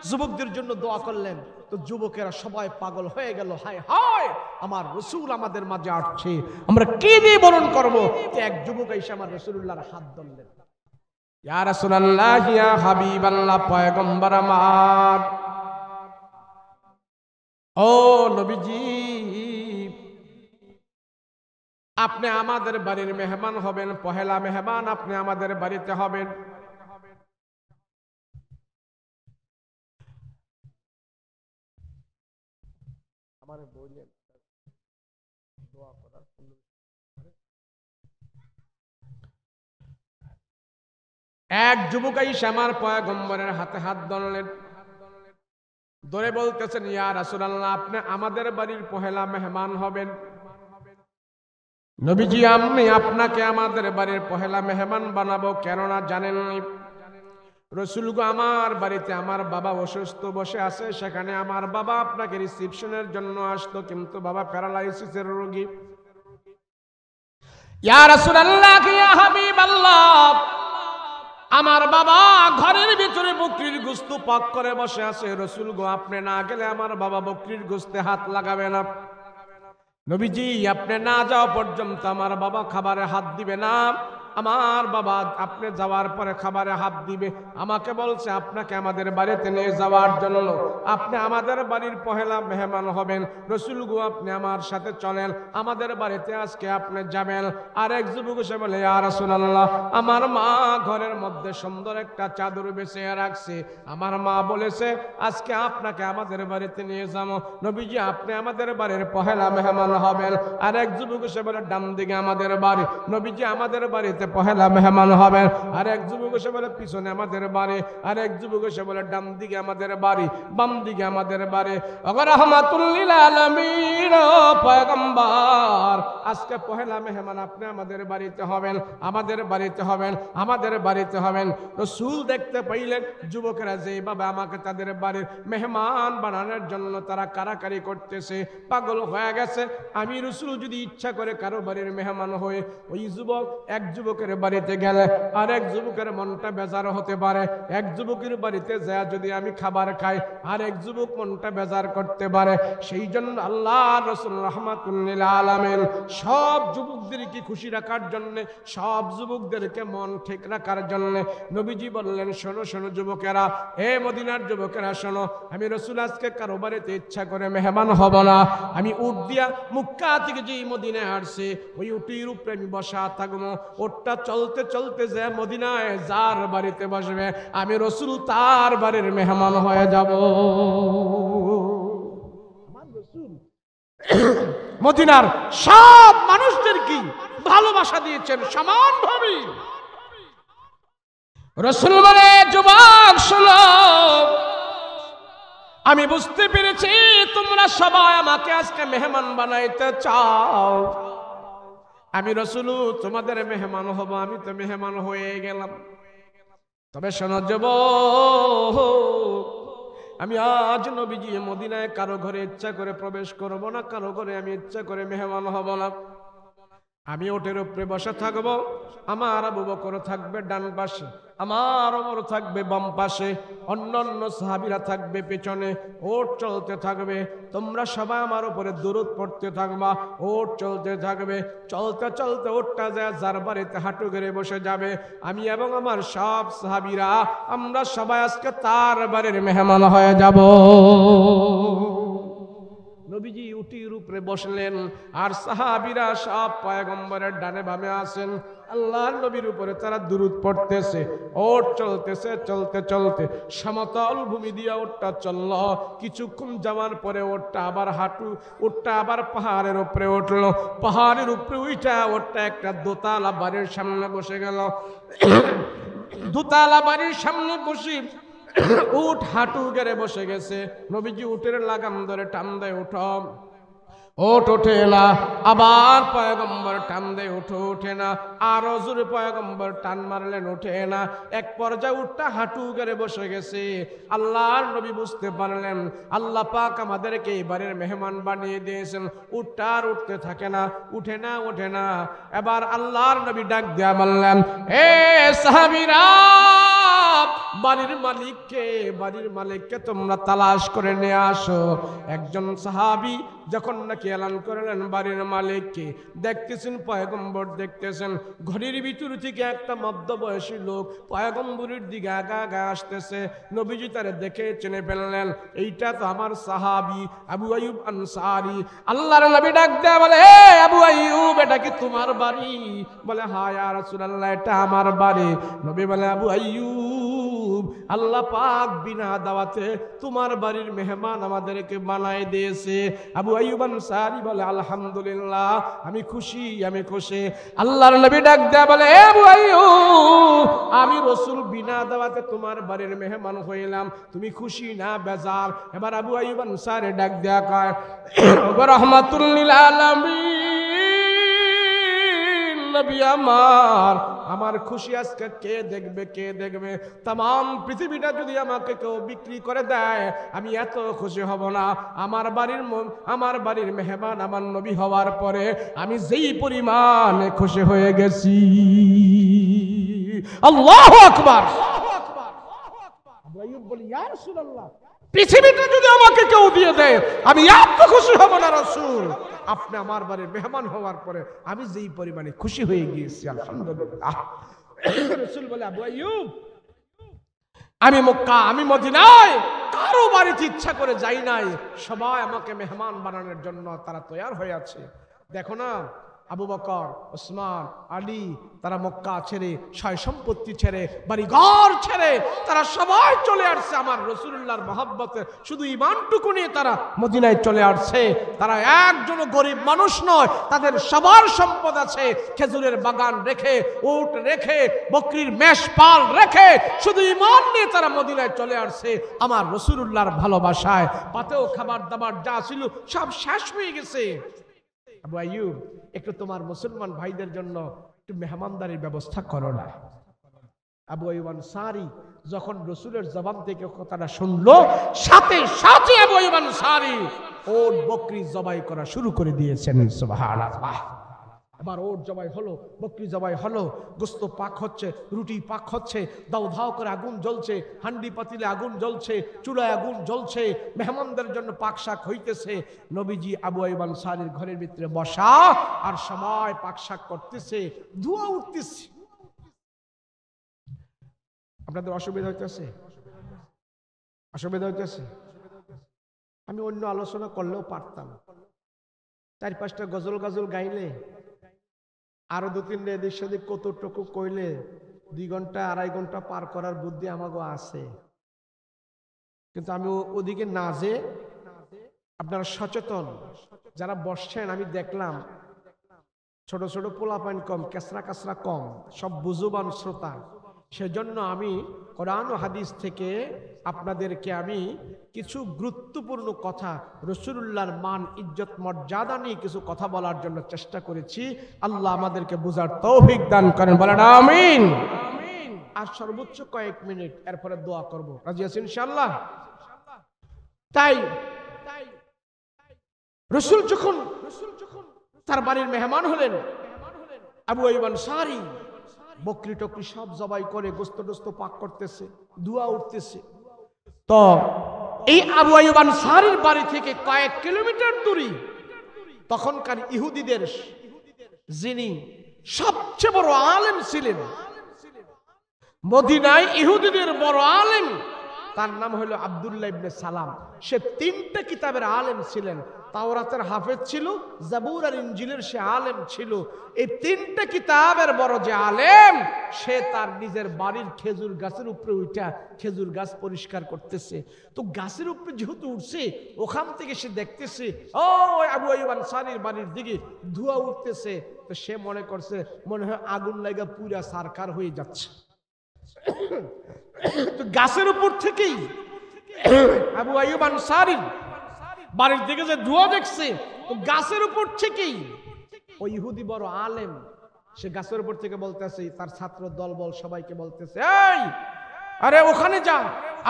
যুবকদের জন্য দোয়া করলেন। তো যুবকেরা সবাই পাগল হয়ে গেল, হায় হায়, আমার রাসূল আমাদের মাঝে আসছে, আমরা কি দিয়ে বরণ করব? এক যুবক এসে আমার রাসূলুল্লাহর হাত ধরলেন। ইয়া রাসূলুল্লাহ, ইয়া হাবিবাল্লাহ, পয়গম্বর আমার, ও নবীজি, আপনি আমাদের বাড়ির মেহমান হবেন, পহেলা মেহমান আপনি আমাদের বাড়িতে হবেন। এক যুবক এসে আমার পয়গম্বরের হাতে হাত ধরলেন, ধরে বলতেছেন, ইয়া রাসূলুল্লাহ, আপনি আমাদের বাড়ির পহেলা মেহমান হবেন। নবীজি, আমি আপনাকে আমাদের বাড়ির পহেলা মেহমান বানাবো, কেননা জানেননি রাসূল গো, আমার বাড়িতে আমার বাবা অসুস্থ বসে আছে, সেখানে আমার বাবা আপনাকে রিসিপশনের জন্য আসতো, কিন্তু বাবা প্যারালাইসিসের রোগী। ইয়া রাসূলুল্লাহ, ইয়া হাবিবাল্লাহ, আমার বাবা ঘরের ভিতরে বকরির গোশত পাক করে বসে আছে, রাসূল গো, আপনি না গেলে আমার বাবা বকরির গোশতে হাত লাগাবে না। নবীজি, আপনি না যাওয়া পর্যন্ত আমার বাবা খাবারে হাত দিবে না। আমার বাবা আপনি যাওয়ার পরে খাবারে হাত দিবে। আমাকে বলছে আপনাকে আমাদের বাড়িতে নিয়ে যাওয়ার জন্য, আপনি আমাদের বাড়ির পহেলা মেহমান হবেন। রাসূল গো, আপনি আমার সাথে চলেন, আমাদের বাড়িতে আজকে আপনি যাবেন। আর এক যুবক এসে বলে, ইয়া রাসূলুল্লাহ, আমার মা ঘরের মধ্যে সুন্দর একটা চাদর বিছিয়ে রাখছে, আমার মা বলেছে আজকে আপনাকে আমাদের বাড়িতে নিয়ে যাবো। নবীজি, আপনি আমাদের বাড়ির পহেলা মেহমান হবেন। আর এক যুবক এসে বলে, ডান দিকে আমাদের বাড়ি। নবীজি, আমাদের বাড়িতে পহেলা মেহমান হবেন। আর এক যুবক এসে বলে, পিছনে আমাদের বাড়ি। আর এক যুবক এসে বলে, ডান দিকে আমাদের বাড়ি, বাম দিকে আমাদের বাড়ি। রাহমাতুল লিল আলামিন, পয়গম্বর, আজকে পহেলা মেহমান আপনি আমাদের বাড়িতে হবেন, আমাদের বাড়িতে হবেন, আমাদের বাড়িতে হবেন। রাসূল দেখতে পাইলেন যুবকেরা যেভাবে আমাকে তাদের বাড়ির মেহমান বানানোর জন্য তারা কারাকারি করতেছে, পাগল হয়ে গেছে। আমি রাসূল যদি ইচ্ছা করে কারো বাড়ির মেহমান হয়ে, ওই যুবক এক যুবক যুবকের বাড়িতে গেলে আরেক যুবকের মনটা বেজার হতে পারে, এক যুবকের বাড়িতে যায় যদি আমি খাবার খাই আরেক যুবক মনটা বেজার করতে পারে। সেই জন্য আল্লাহ রাসূল রাহমাতুল লিল আলামিন সব যুবকদেরকে খুশি রাখার জন্য, সব যুবকদেরকে মন ঠিক রাখার জন্য নবীজি বললেন, শোনো শোনো যুবকেরা, এ মদিনার যুবকেরা শোনো, আমি রাসূল আজকে কারো বাড়িতে ইচ্ছা করে মেহমান হব না। আমি উট দিয়া মক্কা থেকে যেই মদিনায় আসছে ওই উটের উপরে আমি বসা থাকবো। ওটটা চলতে চলতে যে মদিনায় যার বাড়িতে বসবে আমি রাসূল তার বাড়ির মেহমান হয়ে যাব। মদিনার সব মানুষদেরকে ভালোবাসা দিয়েছেন সমানভাবে। রাসূল বলে, যুবক শোনো, আমি বুঝতে পেরেছি তোমরা সবাই আমাকে আজকে মেহমান বানাইতে চাও। আমি রাসূল তোমাদের মেহমান হব, আমি তো মেহমান হয়ে গেলাম। তবে শোনো যুবক, আমি আজ নবীজি মদিনায় কারো ঘরে ইচ্ছা করে প্রবেশ করব না, কারো ঘরে আমি ইচ্ছা করে মেহমান হব না। আমি ওটের উপরে বসে থাকবো, আমার আবু বকর থাকবে ডান পাশে, আমার ওমর থাকবে বাম পাশে, অন্যান্য সাহাবীরা থাকবে পেছনে। ওট চলতে থাকবে, তোমরা সবাই আমার উপরে দুরূদ পড়তে থাকবা। ওট চলতে থাকবে, চলতে চলতে ওটটা যায় যার বাড়িতে হাঁটু গেড়ে বসে যাবে, আমি এবং আমার সব সাহাবীরা আমরা সবাই আজকে তার বাড়ির মেহমান হয়ে যাব। নবীজি উটির উপরে বসলেন আর সাহাবীরা সব পয়গম্বরের ডানে বামে আছেন। আল্লাহর নবীর উপরে তারা দুরূদ পড়তেছে। ওট চলতেছে, চলতে চলতে সমতল ভূমি দিয়ে ওটটা চলল। কিছুক্ষণ যাওয়ার পরে ওটটা আবার পাহাড়ের উপরে উঠলো। পাহাড়ের উপরে উঠা ওটটা একটা দোতলা বাড়ির সামনে বসে গেল। দোতলা বাড়ির সামনে বসে উট হাঁটু গেড়ে বসে গেছে। নবীজি উটের লাগাম ধরে টান দেয়, উঠো। ওট ওঠে না, আবার পয়গম্বর টান দেয়, ওঠে না, আরো জোরে পয়গম্বর টান মারলেন, ওঠে না। এক পর্যায়ে উটটা হাঁটু গেড়ে বসে গেছে। আল্লাহর নবী বুঝতে পারলেন আল্লাহ পাক আমাদেরকে এবারের মেহমান বানিয়ে দিয়েছেন। উটটা আর উঠতে থাকে না, উঠে না, ওঠে না। এবার আল্লাহর নবী ডাক দিয়া বললেন, এ সাহাবীরা, বাড়ির মালিককে তোমরা তালাশ করে নিয়ে আসো। একজন সাহাবী যখন নাকি এলান করলেন বাড়ির মালিককে, দেখতেছেন পয়গম্বর দেখতেছেন, ঘরের ভিতর থেকে একটা মধ্যবয়সী লোক পয়গম্বরের দিকে আগা আসতেছে। নবীজি তারে দেখে চিনে ফেললেন, এইটা তো আমার সাহাবী আবু আইয়ুব আনসারী। আল্লাহর নবী ডাক দেয়া বলে, এ আবু আইয়ুব, এটা কি তোমার বাড়ি? বলে, হ্যাঁ ইয়া রাসূলুল্লাহ, এটা আমার বাড়ি। নবী বলে, আবু আইয়ুব, আল্লাহ পাক বিনা দাওয়াতে তোমার বাড়ির মেহমান আমাদেরকে বানায় দিয়েছে। আবু আইয়ুব আনসারী বলে, আলহামদুলিল্লাহ, আমি খুশি, আমি খুশি। আল্লাহর নবী ডাক দেয়া বলে, এ আবু আইয়ুব, আমি রাসূল বিনা দাওয়াতে তোমার বাড়ির মেহমান হইলাম, তুমি খুশি না বেজার? এবার আবু আইয়ুব আনসারী ডাক দেয়া কয়, রাহমাতুল লিল আলামিন নবী আমার খুশি আজকে কে দেখবে? तमाम পৃথিবীটা যদি আমাকে কেউ বিক্রি করে দেয় আমি এত খুশি হব না। আমার বাড়ির মেহমান আমার নবী হওয়ার পরে আমি যেই পরিমাণে খুশি হয়ে গেছি। আল্লাহু আকবার। আবু আইয়ুব বলি, ইয়া রাসূলুল্লাহ, পৃথিবীটা যদি আমাকে কেউ দিয়ে দেয় আমি এত খুশি হব না রাসূল। আপনি আমার বাড়ির মেহমান হওয়ার পরে আমি যেই পরিমাণে খুশি হয়ে গিয়েছি, আলহামদুলিল্লাহ। রাসূল বলে, আবু আইয়ুব, আমি মক্কা, আমি মদিনায় কারো বাড়িতে ইচ্ছা করে যাই নাই, সবাই আমাকে মেহমান বানানোর জন্য তারা তৈয়ার হয়ে আছে। দেখো না, আবু বকর, ওসমান, আলী, তারা মক্কা ছেড়ে, সয় সম্পত্তি ছেড়ে, বাড়িঘর ছেড়ে তারা সবাই চলে আসছে আমার রাসূলুল্লাহর মহব্বতে। শুধু ঈমানটুকু নিয়ে তারা মদিনায় চলে আসছে। তারা একজনও গরিব মানুষ নয়, তাদের সবার সম্পদ আছে। খেজুরের বাগান রেখে, উট রেখে, বকরির মেষপাল রেখে শুধু ঈমান নিয়ে তারা মদিনায় চলে আসছে আমার রাসূলুল্লাহর ভালোবাসায়। পাতেও খাবার দাবার যা ছিল সব শেষ হয়ে গেছে। আবু আইয়ুব, একটু তোমার মুসলমান ভাইদের জন্য একটু মেহমানদারির ব্যবস্থা করো না। আবু আইয়ুব আনসারী যখন রাসূলের জবান থেকে কথাটা শুনলো, সাথে সাথে আবু আইয়ুব আনসারী ওট বকরি জবাই করা শুরু করে দিয়েছেন। সুবহানাল্লাহ। এবার ওট জবাই হলো, বকরি জবাই হলো, গোস্ত পাক হচ্ছে, রুটি পাক হচ্ছে, দাও ধাও করে আগুন জ্বলছে, হান্ডি পাতিলে আগুন জ্বলছে, চুলায় আগুন জ্বলছে, মেহমানদের জন্য পাক শাক হইতেছে। নবীজি আবু আইয়ুব আনসারীর ঘরের ভিতরে বসা, আর সবাই পাক শাক করতেছে, ধোঁয়া উঠতেছে। আপনাদের অসুবিধা হইতেছে? অসুবিধা হইতেছে? আমি অন্য আলোচনা করলেও পারতাম, 4-5টা গজল গাজল গাইলে, আরো 2-3 এদিক সেদিক কতটুকু কইলে 2 ঘন্টা 2.5 ঘন্টা পার করার বুদ্ধি আমাগো আছে। কিন্তু আমি ওদিকে না যে, আপনারা সচেতন যারা বসছেন, আমি দেখলাম ছোট ছোট পোলাপাইন কম, কেসরা কাসরা কম, সব বুঝুবান শ্রোতা। সেজন্য আমি কোরআন ও হাদিস থেকে আপনাদেরকে আমি কিছু গুরুত্বপূর্ণ কথা, রাসূলুল্লাহর মান ইজ্জত মর্যাদা নিয়ে কিছু কথা বলার জন্য চেষ্টা করেছি। আল্লাহ আমাদেরকে বুঝার তৌফিক দান করেন, বলেন আমিন। আর সর্বোচ্চ কয়েক মিনিট, এরপরে দোয়া করব। রাজি আছেন ইনশাআল্লাহ? তাই রাসূল যখন তার বাড়ির মেহমান হলেন, আবু আইয়ুব আনসারী বকরি টকরি সব জবাই করে গোস্ত টোস্ত পাক করতেছে, ধোঁয়া উঠতেছে। তো এই আবু আইয়ুব আনসারীর বাড়ি থেকে কয়েক কিলোমিটার দূরে তখনকার ইহুদিদের যিনি সবচেয়ে বড় আলেম ছিলেন, মদিনায় ইহুদিদের বড় আলেম, তার নাম হলো আব্দুল্লাহ ইবনে সালাম। সে 3টা কিতাবের আলেম ছিলেন। তাওরাতের হাফেজ ছিল, জাবুর আর ইনজিলের সে আলেম ছিল। এই 3টা কিতাবের বড় যে আলেম, সে তার নিজের বাড়ির খেজুর গাছের উপরে উঠা খেজুর গাছ পরিষ্কার করতেছে। তো গাছের উপরে যেহেতু উঠছে, ওখান থেকে সে দেখতেছে ও আবু আইয়ুব আনসারীর বাড়ির দিকে ধোঁয়া উঠতেছে। তো সে মনে করছে মনে হয় আগুন লাগা পুরা সারকার হয়ে যাচ্ছে। তো গাছের উপর থেকেই আবু আইয়ুব আনসারী বাড়ির দিকে যে ধোঁয়া দেখছে, তো গাছের উপর থেকেই ওই ইহুদি বড় আলেম, সে গাছের উপর থেকে বলতেছে, তার ছাত্র দল বল সবাইকে বলতেছে, এই আরে ওখানে যা,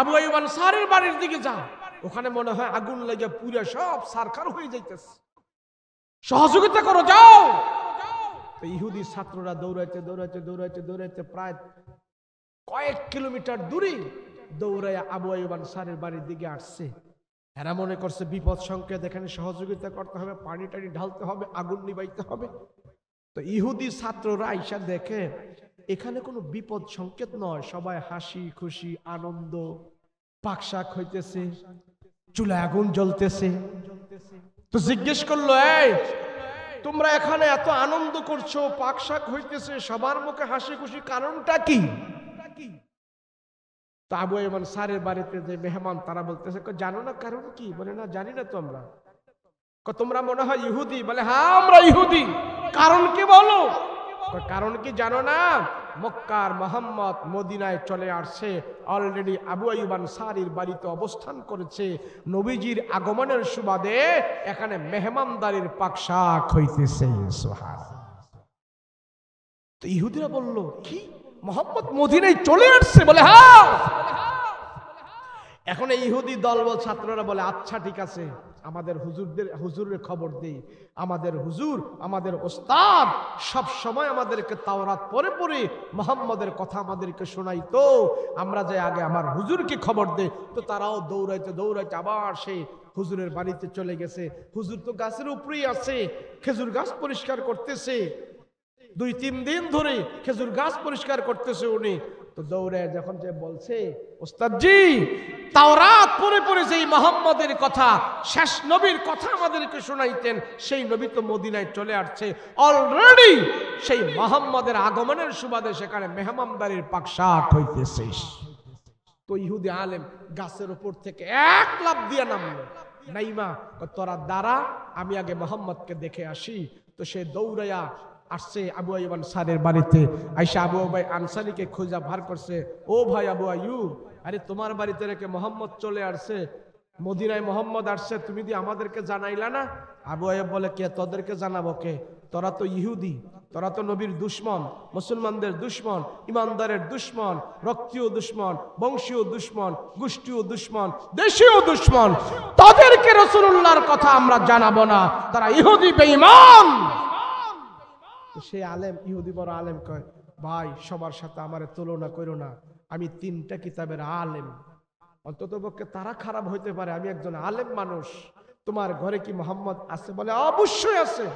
আবু আইয়ুব আনসারীর বাড়ির দিকে যা, ওখানে মনে হয় আগুন লেগে পুরো সব সারকার হয়ে যাইতেছে, সহযোগিতা করো, যাও। তো ইহুদি ছাত্ররা দৌড়াইতে দৌড়াইতে দৌড়াইতে দৌড়াইতে প্রায় কয়েক কিলোমিটার দূরে দৌড়াইয়া আবু আইয়ুব আনসারীর বাড়ির দিকে আসছে। এরা মনে করছে বিপদ সংকেত, এখানে সহযোগিতা করতে হবে, পানি টানি ঢালতে হবে, আগুন নিবাইতে হবে। তো ইহুদি ছাত্ররা আইসা দেখে এখানে কোনো বিপদ সংকেত নয়, সবাই হাসি খুশি আনন্দ, পাকশাক হইতেছে, চুলায় আগুন জ্বলতেছে। তো জিজ্ঞেস করলো, এই তোমরা এখানে এত আনন্দ করছো, পাকশাক হইতেছে, সবার মুখে হাসি খুশি, কারণটা কি? তো আবু আইয়ুব আনসারীর বাড়িতে যে মেহমান, তারা বলতেছে, জানো না কারণ কি? বলে না, জানি না। তো আমরা, তোমরা মনে হয় ইহুদি? বলে হ্যাঁ আমরা ইহুদি। কারণ কি বলো? কারণ কি জানো না? মক্কার মুহাম্মদ মদিনায় চলে আসছে, অলরেডি আবু আইয়ুব আনসারীর বাড়িতে অবস্থান করেছে, নবীজির আগমনের সুবাদে এখানে মেহমানদারির পাকশাক হইতেছে। সুবহানাল্লাহ। তো ইহুদিরা বলল, কি মুহাম্মদ মদিনায় চলে আসছে? বলে হ্যাঁ। এখন এই ইহুদি দলবল ছাত্ররা বলে, আচ্ছা ঠিক আছে, আমাদের হুজুরের খবর দেই। আমাদের হুজুর, আমাদের ওস্তাদ সব সময় আমাদেরকে তাওরাত পড়ে পড়ে মুহাম্মদের কথা আমাদেরকে শোনাই, তো আমরা যাই আগে আমার হুজুরকে খবর দেই। তো তারাও দৌড়াইতে দৌড়াইতে আবার সেই হুজুরের বাড়িতে চলে গেছে। হুজুর তো গাছের উপরেই আছে, খেজুর গাছ পরিষ্কার করতেছে, 2-3 দিন ধরে খেজুর গাছ পরিষ্কার করতেছে উনি। তো দৌড়ে যখন যে বলছে, ওস্তাদজি তাওরাত পড়ে পড়ে যেই মুহাম্মদের কথা, শেষ নবীর কথা আমাদেরকে শোনাইতেন, সেই নবী তো মদিনায় চলে আসছে, অলরেডি সেই মুহাম্মদের আগমনের সুবাদে সেখানে মেহমানদারির পাকশাক হইতেছে। তো ইহুদি আলেম গাছের উপর থেকে এক লাফ দিয়ে নামলো। নাইমা, তোরা দাঁড়া, আমি আগে মুহাম্মদকে দেখে আসি। তো সে দৌড়াইয়া আসছে আবু আইয়ুব আনসারীর বাড়িতে। আইসা আবু আইয়ুব আনসারীকে খোঁজা ভার করছে, ও ভাই আবু আইয়ুব, আরে তোমার বাড়িতে রেখে মোহাম্মদ চলে আসছে, মদিনায় মোহাম্মদ আসছে, তুমি দি আমাদেরকে জানাইলা না? আবু আইয়ুব বলে, কে তোদেরকে জানাবো? কে? তোরা তো ইহুদি, তোরা তো নবীর দুশ্মন, মুসলমানদের দুশ্মন, ইমানদারের দুশ্মন, রক্তীয় দুশ্মন, বংশীয় দুশ্মন, গোষ্ঠীয় দুশ্মন, দেশীয় দুশ্মন। তাদেরকে রাসূলুল্লাহর কথা আমরা জানাবো না, তারা ইহুদি বেঈমান। সেই আলেম, ইহুদি বড় আলেম কয়, ভাই সবার সাথে আমারে তুলনা করো না, আমি 3টা কিতাবের আলেম, অন্তত পক্ষে তারা খারাপ হইতে পারে, আমি একজন আলেম মানুষ। তোমার ঘরে কি মোহাম্মদ আছে? বলে অবশ্যই আছে।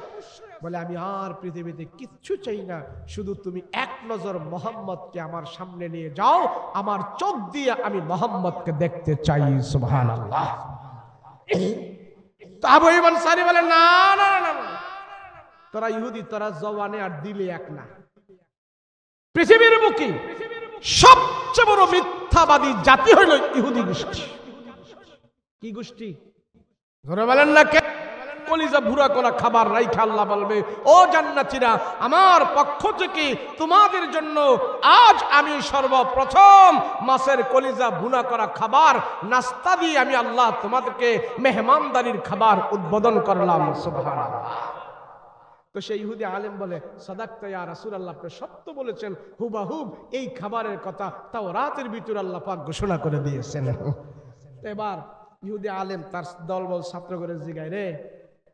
বলে আমি আর পৃথিবীতে কিচ্ছু চাই না, শুধু তুমি এক নজর মোহাম্মদকে আমার সামনে নিয়ে যাও, আমার চোখ দিয়ে আমি মোহাম্মদকে দেখতে চাই। সুবহানাল্লাহ। তো আবু আইয়ুব আনসারী বলে না না না না, তোরা ইহুদি, তোরা জবানে আর দিলে এক না। পৃথিবীর বুকে সবচেয়ে বড় মিথ্যাবাদী জাতি হইল ইহুদি গোষ্ঠী। কি গোষ্ঠী? ধরে বলেন না কে? কলিজা ভুরা করা খাবার রাইখা আল্লাহ বলবে, ও জান্নাতীরা, আমার পক্ষ থেকে তোমাদের জন্য আজ আমি সর্বপ্রথম মাছের কলিজা ভুনা করা খাবার নাস্তা দিয়ে আমি আল্লাহ তোমাদেরকে মেহমানদারির খাবার উদ্বোধন করলাম। সুবহানাল্লাহ। তো সেই ইহুদি আলেম বলে, সাদাকতা ইয়া রাসূলুল্লাহ, আপনি সত্য বলেছেন, হুবাহুব এই খাবারের কথা তাওরাতের ভিতর আল্লাহ পাক ঘোষণা করে দিয়েছেন। এবার ইহুদি আলেম তার দলবল ছাত্র করে জিগায়, রে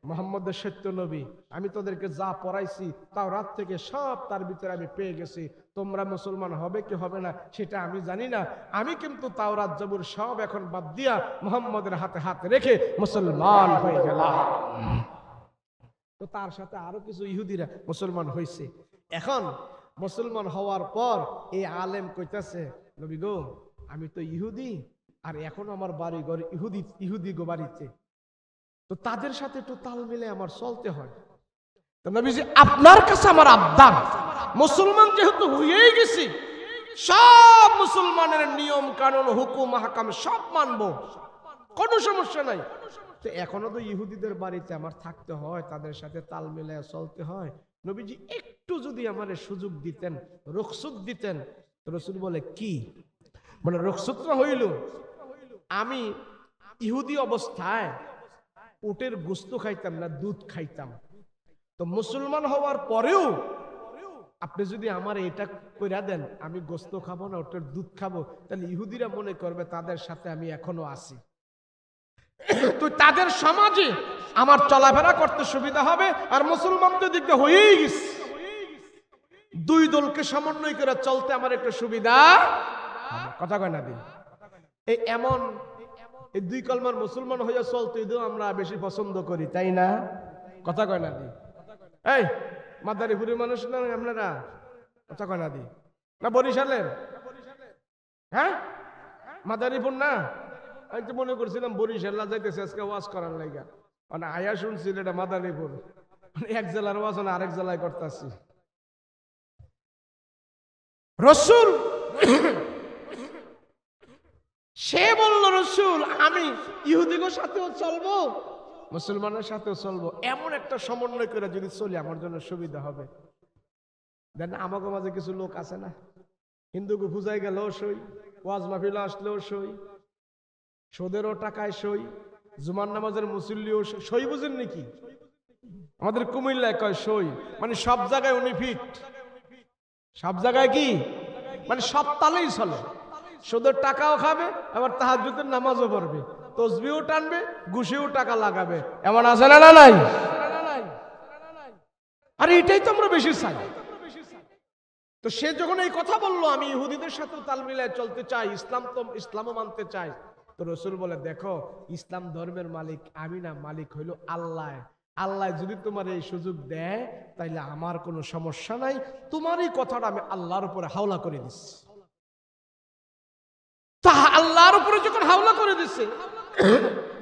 মুহাম্মদের সত্য নবী, আমি তোদেরকে যা পড়াইছি তাওরাত থেকে সব তার ভিতরে আমি পেয়ে গেছি, তোমরা মুসলমান হবে কি হবে না সেটা আমি জানি না, আমি কিন্তু তাওরাত জবুর সব এখন বাদ দিয়া মুহাম্মদের হাতে হাত রেখে মুসলমান হয়ে গেলাম। তো তার সাথে আরো কিছু ইহুদিরা মুসলমান হয়েছে। এখন মুসলমান হওয়ার পর এই আলেম কইতাছে, নবী গো, আমি তো ইহুদি, আর এখন আমার বাড়ি ঘর ইহুদি গো বাড়িতে, তো তাদের সাথে একটু তাল মিলে আমার চলতে হয়। তো নবীজি, আপনার কাছে আমার আবদার, মুসলমান যেহেতু হয়েই গেছি, সব মুসলমানের নিয়ম কানুন হুকুম হাকাম সব মানবো, কোনো সমস্যা নাই। তো এখনো তো ইহুদিদের বাড়িতে আমার থাকতে হয়, তাদের সাথে তাল মিলায় চলতে হয়। নবীজি একটু যদি আমার সুযোগ দিতেন, রুখসত দিতেন। তো রাসূল বলে, কি? বলে রুখসতটা হইল, আমি ইহুদি অবস্থায় উটের গোশত খাইতাম না, দুধ খাইতাম। তো মুসলমান হওয়ার পরেও আপনি যদি আমার এটা কইরা দেন, আমি গোশত খাবো না, উটের দুধ খাবো, তাহলে ইহুদিরা মনে করবে তাদের সাথে আমি এখনো আছি। তো তাদের সমাজে আমার চলাফেরা করতে সুবিধা হবে, আর মুসলমানদের দিকটা হয়েই গেছে, দুই দলকে সমন্বয় করে চলতে আমার একটু সুবিধা। কথা কয় না দিন, এই এমন এই দুই কলমার মুসলমান হইয়া চলতে আমরা বেশি পছন্দ করি, তাই না? কথা কয় না দিন। এই মাদারীপুরের মানুষ না আপনারা? কথা কয় না দিন। না বরিশালের? হ্যাঁ, মাদারীপুর না? আমি তো মনে করছিলাম বরিশাল যাইতেছে আজকে ওয়াজ করার লাগা, মানে আয়া শুনছিল এটা মাদারীপুর, এক জেলার ওয়াজ না আরেক জেলায় করতেছি। রাসূল সে বলল, রাসূল আমি ইহুদিদের সাথেও চলবো, মুসলমানের সাথেও চলবো, এমন একটা সমন্বয় করে যদি চলি আমার জন্য সুবিধা হবে। দেন আমাকে মাঝে কিছু লোক আছে না, হিন্দুকে বুঝাই গেলেও সই, ওয়াজ মাহফিল আসলেও সই, সুদেরও টাকায় সই, জুমার নামাজের মুসল্লিও সই, বুঝেন নাকি? আমাদের কুমিল্লায় কয় সই, মানে সব জায়গায় উনি ফিট, সব জায়গায় কি মানে সব তালেই চলে, সুদের টাকাও খাবে, আবার তাহাজ্জুদের নামাজও পড়বে, তসবিহও টানবে, ঘুষেও টাকা লাগাবে, এমন আছে না? না নাই? আর এটাই তো আমরা বেশি চাই। তো সে যখন এই কথা বললো, আমি ইহুদিদের সাথেও তাল মিলায় চলতে চাই, ইসলামও মানতে চাই, তো রাসূল বলে, দেখো ইসলাম ধর্মের মালিক আমি না, মালিক হইল আল্লাহ। আল্লাহ যদি তোমার এই সুযোগ দেয় তাইলে আমার কোনো সমস্যা নাই, তোমার এই কথাটা আমি আল্লাহর উপরে হাওলা করে দিচ্ছি। তা আল্লাহর উপরে যখন হাওলা করে দিচ্ছে,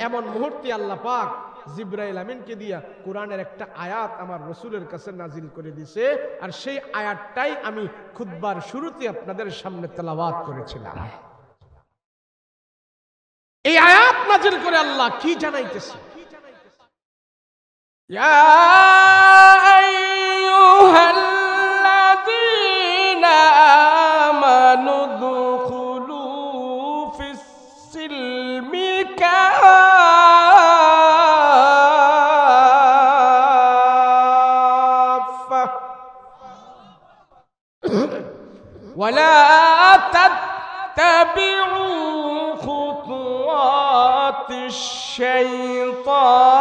এমন মুহূর্তে আল্লাহ পাক জিবরাইল আমিনকে দিয়া কোরআনের একটা আয়াত আমার রাসূলের কাছে নাজিল করে দিছে, আর সেই আয়াতটাই আমি খুতবার শুরুতে আপনাদের সামনে তেলাওয়াত করেছিলাম। এই আয়াত নাজিল করে আল্লাহ কি জানাইতেছে? ইয়া আইয়ুহাল্লাযীনা আমানু দুখুলু ফিস-সিলমি কাফা ওয়ালা তাত্তাবিউ খুতুওয়াতিশ শাইতান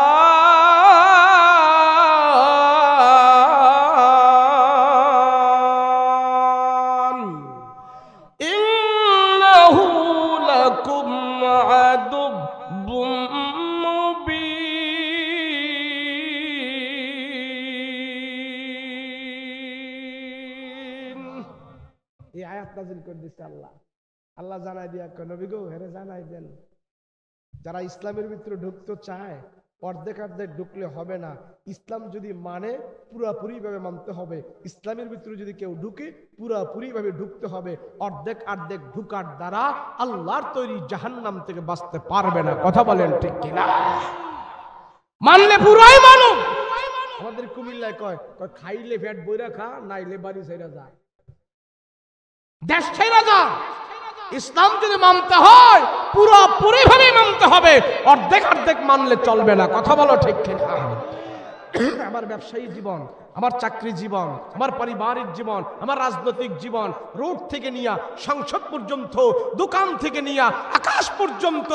এই আয়াত নাযিল করে দিচ্ছে আল্লাহ। আল্লাহ জানাই দিয়া নবী গো হেরে জানাই দেন, যারা ইসলামের ভিতরে ঢুকতে চায় অর্ধেক অর্ধেক ঢুকলে হবে না, ইসলাম যদি মানে পুরাপুরি ভাবে মানতে হবে। ইসলামের ভিতরে যদি কেউ ঢুকে পুরাপুরি ভাবে ঢুকতে হবে। অর্ধেক অর্ধেক ঢুকার দ্বারা আল্লাহর তৈরি জাহান্নাম থেকে বাঁচতে পারবে না। কথা বলেন ঠিক কিনা? মানলে পুরাই মানো। আমাদের কুমিল্লায় কয় খাইলে ফ্যাট বইরা খা, নাইলে বাড়ি ছেড়ে যা, দেশ ছেড়ে যা। ইসলাম যদি মানতে হয় পুরোপুরি ভাবে মানতে হবে, অর্ধেক অর্ধেক মানলে চলবে না। কথা বলো ঠিক কিনা? আমার ব্যবসায়ী জীবন, আমার চাকরি জীবন, আমার পারিবারিক জীবন, আমার রাজনৈতিক জীবন, রোড থেকে নিয়ে সংসদ পর্যন্ত, দোকান থেকে নিয়ে আকাশ পর্যন্ত,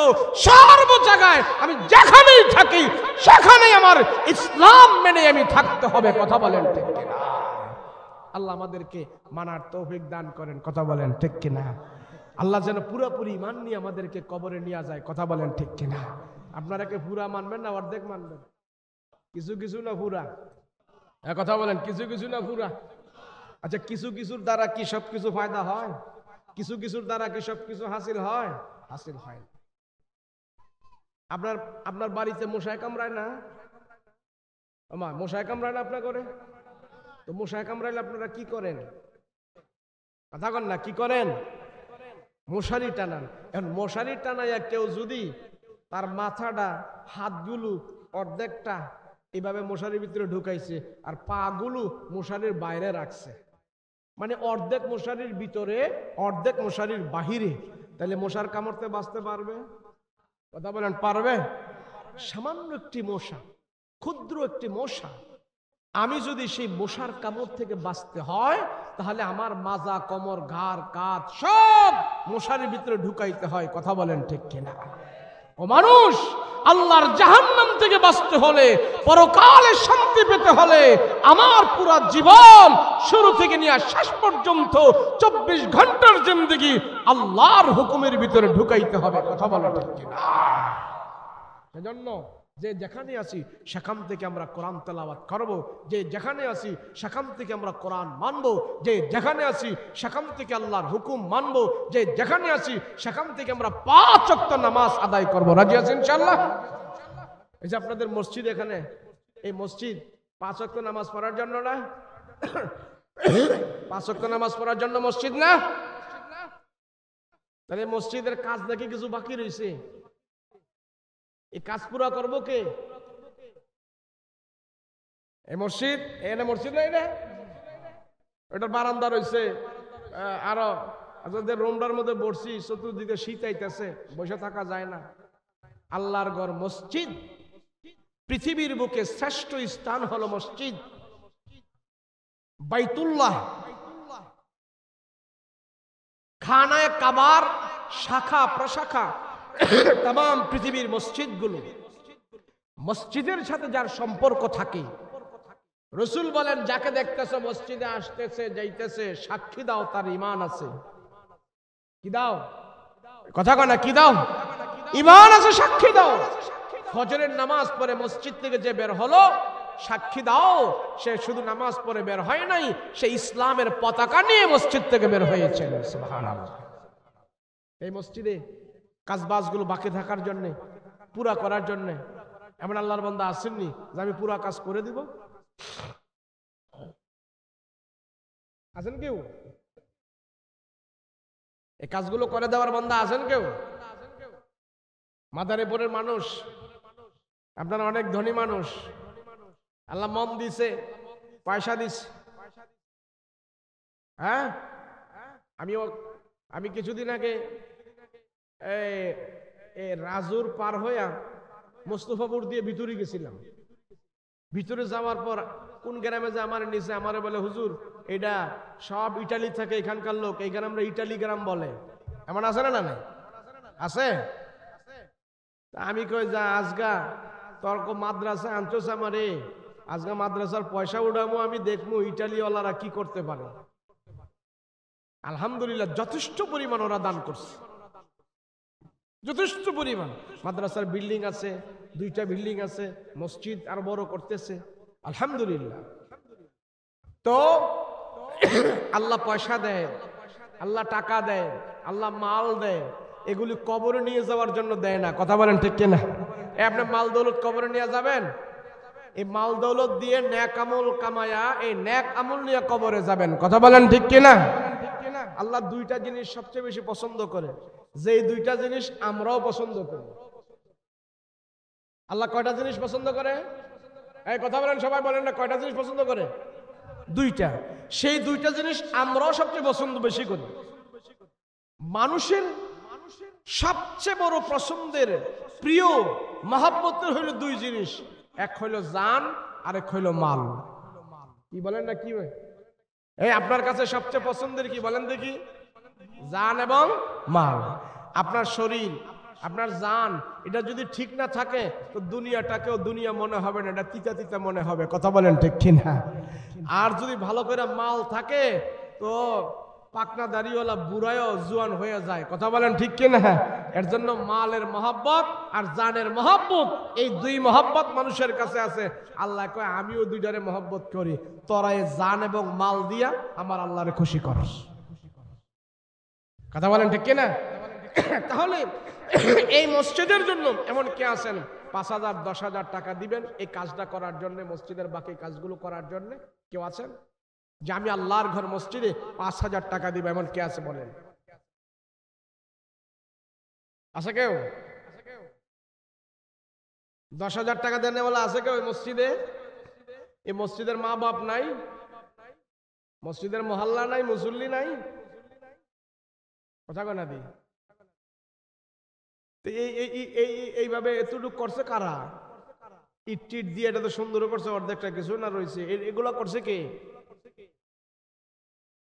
সর্ব জায়গায় আমি যেখানেই থাকি সেখানেই আমার ইসলাম মেনে আমি থাকতে হবে। কথা বলেন ঠিক কিনা? আল্লাহ আমাদেরকে মানার তৌফিক দান করেন। কথা বলেন ঠিক কিনা? আল্লাহ যেন পুরোপুরি ইমান নিয়ে আমাদেরকে কবরে নিয়ে যায়। কথা বলেন ঠিক কিনা? আপনারা কি পুরা মানবেন না অর্ধেক মানবেন? কিছু কিছু না পুরা? কথা বলেন, কিছু কিছু না পুরা? আচ্ছা, কিছু কিছুর দ্বারা কি সবকিছু ফায়দা হয়? কিছু কিছুর দ্বারা কি সবকিছু হাসিল হয়? হাসিল হয়। আপনার আপনার বাড়িতে মশায় কামড়ায় না? মশায় কামড়ায় না আপনার করে? তো মশায় কামড়াইলে আপনারা কি করেন? কথা কন না, কি করেন? মশারি টানান। এখন মশারি টানাইয়া কেউ যদি তার মাথাটা, হাতগুলো অর্ধেকটা এভাবে মশারির ভিতরে ঢুকাইছে আর পা গুলো মশারির বাইরে রাখছে, মানে অর্ধেক মশারির ভিতরে অর্ধেক মশারির বাহিরে, তাহলে মশার কামড়তে বাঁচতে পারবে? কথা বলেন, পারবে? সামান্য একটি মশা, ক্ষুদ্র একটি মশা, আমি যদি সেই মশার কামড় থেকে বাঁচতে হয় তাহলে আমার মাজা, কোমর, ঘাড়, কাঁধ সব মশারির ভিতরে ঢুকাইতে হয়। কথা বলেন ঠিক কিনা? ও মানুষ, আল্লাহর জাহান্নাম থেকে বাঁচতে হলে, পরকালে শান্তি পেতে হলে আমার পুরো জীবন শুরু থেকে নিয়ে শেষ পর্যন্ত 24 ঘন্টার জিন্দেগি আল্লাহর হুকুমের ভিতরে ঢুকাইতে হবে। কথা বলেন ঠিক কিনা? সেজন্য যে যেখানে আছি সেখান থেকে আমরা কোরআন তেলাওয়াত করব, যে যেখানে আছি সেখান থেকে আমরা কোরআন মানব, যে যেখানে আছি সেখান থেকে আল্লাহর হুকুম মানব, যে যেখানে আছি সেখান থেকে আমরা 5 ওয়াক্ত নামাজ আদায় করব। রাজি আছেন ইনশাআল্লাহ? এই যে আপনাদের মসজিদ, এখানে এই মসজিদ 5 ওয়াক্ত নামাজ পড়ার জন্য না? 5 ওয়াক্ত নামাজ পড়ার জন্য মসজিদ না? তাহলে মসজিদের কাজ নাকি কিছু বাকি রয়েছে, এই কাজ পুরা করবো কে? এই মসজিদ, এখানে মসজিদ না, এটা এটা বারান্দা রয়েছে, আরো রোমটার মধ্যে বসছি, চতুর্দিকে শীত আইতেছে, বসে থাকা যায় না। আল্লাহর ঘর মসজিদ, পৃথিবীর বুকে শ্রেষ্ঠ স্থান হলো মসজিদ, বাইতুল্লাহ, খানায়ে কাবার শাখা প্রশাখা তাম পৃথিবীর মসজিদগুলো। মসজিদের সাথে যার সম্পর্ক থাকে, রাসূল বলেন যাকে দেখতেছো মসজিদে আসতেছে যাইতেছে, সাক্ষী দাও তার ঈমান আছে। কি দাও? কথা কয় না, কি দাও? ঈমান আছে, সাক্ষী দাও। ফজরের নামাজ পড়ে মসজিদ থেকে যে বের হলো, সাক্ষী দাও সে শুধু নামাজ পড়ে বের হয় নাই, সে ইসলামের পতাকা নিয়ে মসজিদ থেকে বের হয়েছে। সুবহানাল্লাহ। এই মসজিদে কাজবাজগুলো বাকি থাকার জন্য, পুরা করার জন্য এমন আল্লাহর বান্দা আসেননি যে আমি পুরা কাজ করে দিব? আছেন কেউ? এই কাজগুলো করে দেওয়ার বান্দা আছেন কেউ? মাদারীপুরের মানুষ, আপনারা অনেক ধনী মানুষ, আল্লাহ মন দিছে, পয়সা দিছে। হ্যাঁ, আমি কিছুদিন আগে রাজুর পার হইয়া মোস্তফাপুর দিয়ে ভিতরে গেছিলাম। ভিতরে যাওয়ার পর কোন গ্রামে যে আমার নিচে আমারে বলে, হুজুর এটা সব ইটালি থেকে এখানকার লোক, এই গ্রাম আমরা ইটালি গ্রাম বলে। এমন আছে না? না আছে? আমি কই যা আজগা তর্ক মাদ্রাসা আনছোস আমারে, আজগা মাদ্রাসার পয়সা উঠামো, আমি দেখবো ইটালিওয়ালারা কি করতে পারে। আলহামদুলিল্লাহ যথেষ্ট পরিমাণ ওরা দান করছে, যথেষ্ট পরিমাণ। মাদ্রাসার বিল্ডিং আছে, 2টা বিল্ডিং আছে, মসজিদ আরো বড় করতেছে, আলহামদুলিল্লাহ। তো আল্লাহ পয়সা দেয়, আল্লাহ টাকা দেয়, আল্লাহ মাল দেয়, এগুলি কবরে নিয়ে যাওয়ার জন্য দেয় না। কথা বলেন ঠিক কিনা? আপনি মাল দৌলত কবরে নিয়ে যাবেন, এই মাল দৌলত দিয়ে নেক আমল কামায়া এই নেক আমল নিয়ে কবরে যাবেন। কথা বলেন ঠিক কিনা? আল্লাহ দুইটা জিনিস সবচেয়ে বেশি পছন্দ করে, যে দুইটা জিনিস আমরাও পছন্দ করি। আল্লাহ কয়টা জিনিস পছন্দ করে? এই কথা বলেন, সবাই বলেন না, কয়টা জিনিস পছন্দ করে? দুইটা। সেই দুইটা জিনিস আমরাও সবচেয়ে পছন্দ বেশি করি। মানুষের সবচেয়ে বড় পছন্দের প্রিয় মহব্বতের হইল দুই জিনিস, এক হইল জান আর এক হইল মাল। কি বলেন না? কি এই আপনার কাছে সবচেয়ে পছন্দের কি বলেন দেখি? জান এবং মাল। আপনার শরীর, আপনার জান, এটা যদি ঠিক না থাকে তো দুনিয়াটাকেও দুনিয়া মনে হবে না, এটা তিতা তিতা মনে হবে। কথা বলেন ঠিক কিনা? আর যদি ভালো করে মাল থাকে তো পাকনা দাড়িওয়ালা বুড়ায়ও জোয়ান হয়ে যায়। কথা বলেন ঠিক কিনা? এর জন্য মালের মহব্বত আর জানের মহব্বত, এই দুই মহব্বত মানুষের কাছে আছে। আল্লাহ কয় আমিও দুইটারে মহব্বত করি, তোরা এই জান এবং মাল দিয়া আমার আল্লাহরে খুশি করস। কথা বলেন ঠিক কিনা? তাহলে এই মসজিদের জন্য এমন কে আছেন 5,000 10,000 টাকা দিবেন এই কাজটা করার জন্য, মসজিদের বাকি কাজগুলো করার জন্য? কেউ আছেন যে আমি আল্লাহর ঘর মসজিদে 5,000 টাকা দিব, এমন কে আছে বলেন? আছে কেউ? 10,000 টাকা দেন বলে আছে কেউ এই মসজিদে? এই মসজিদের মা বাপ নাই, মসজিদের মহল্লা নাই, মুসল্লি নাই। কথা কয় না দি? এইভাবে এতটুকু করছে কারা? ইট টিট দিয়ে এটা তো সুন্দর করছে, অর্ধেকটা কিছু না রয়েছে, এগুলা করছে কে?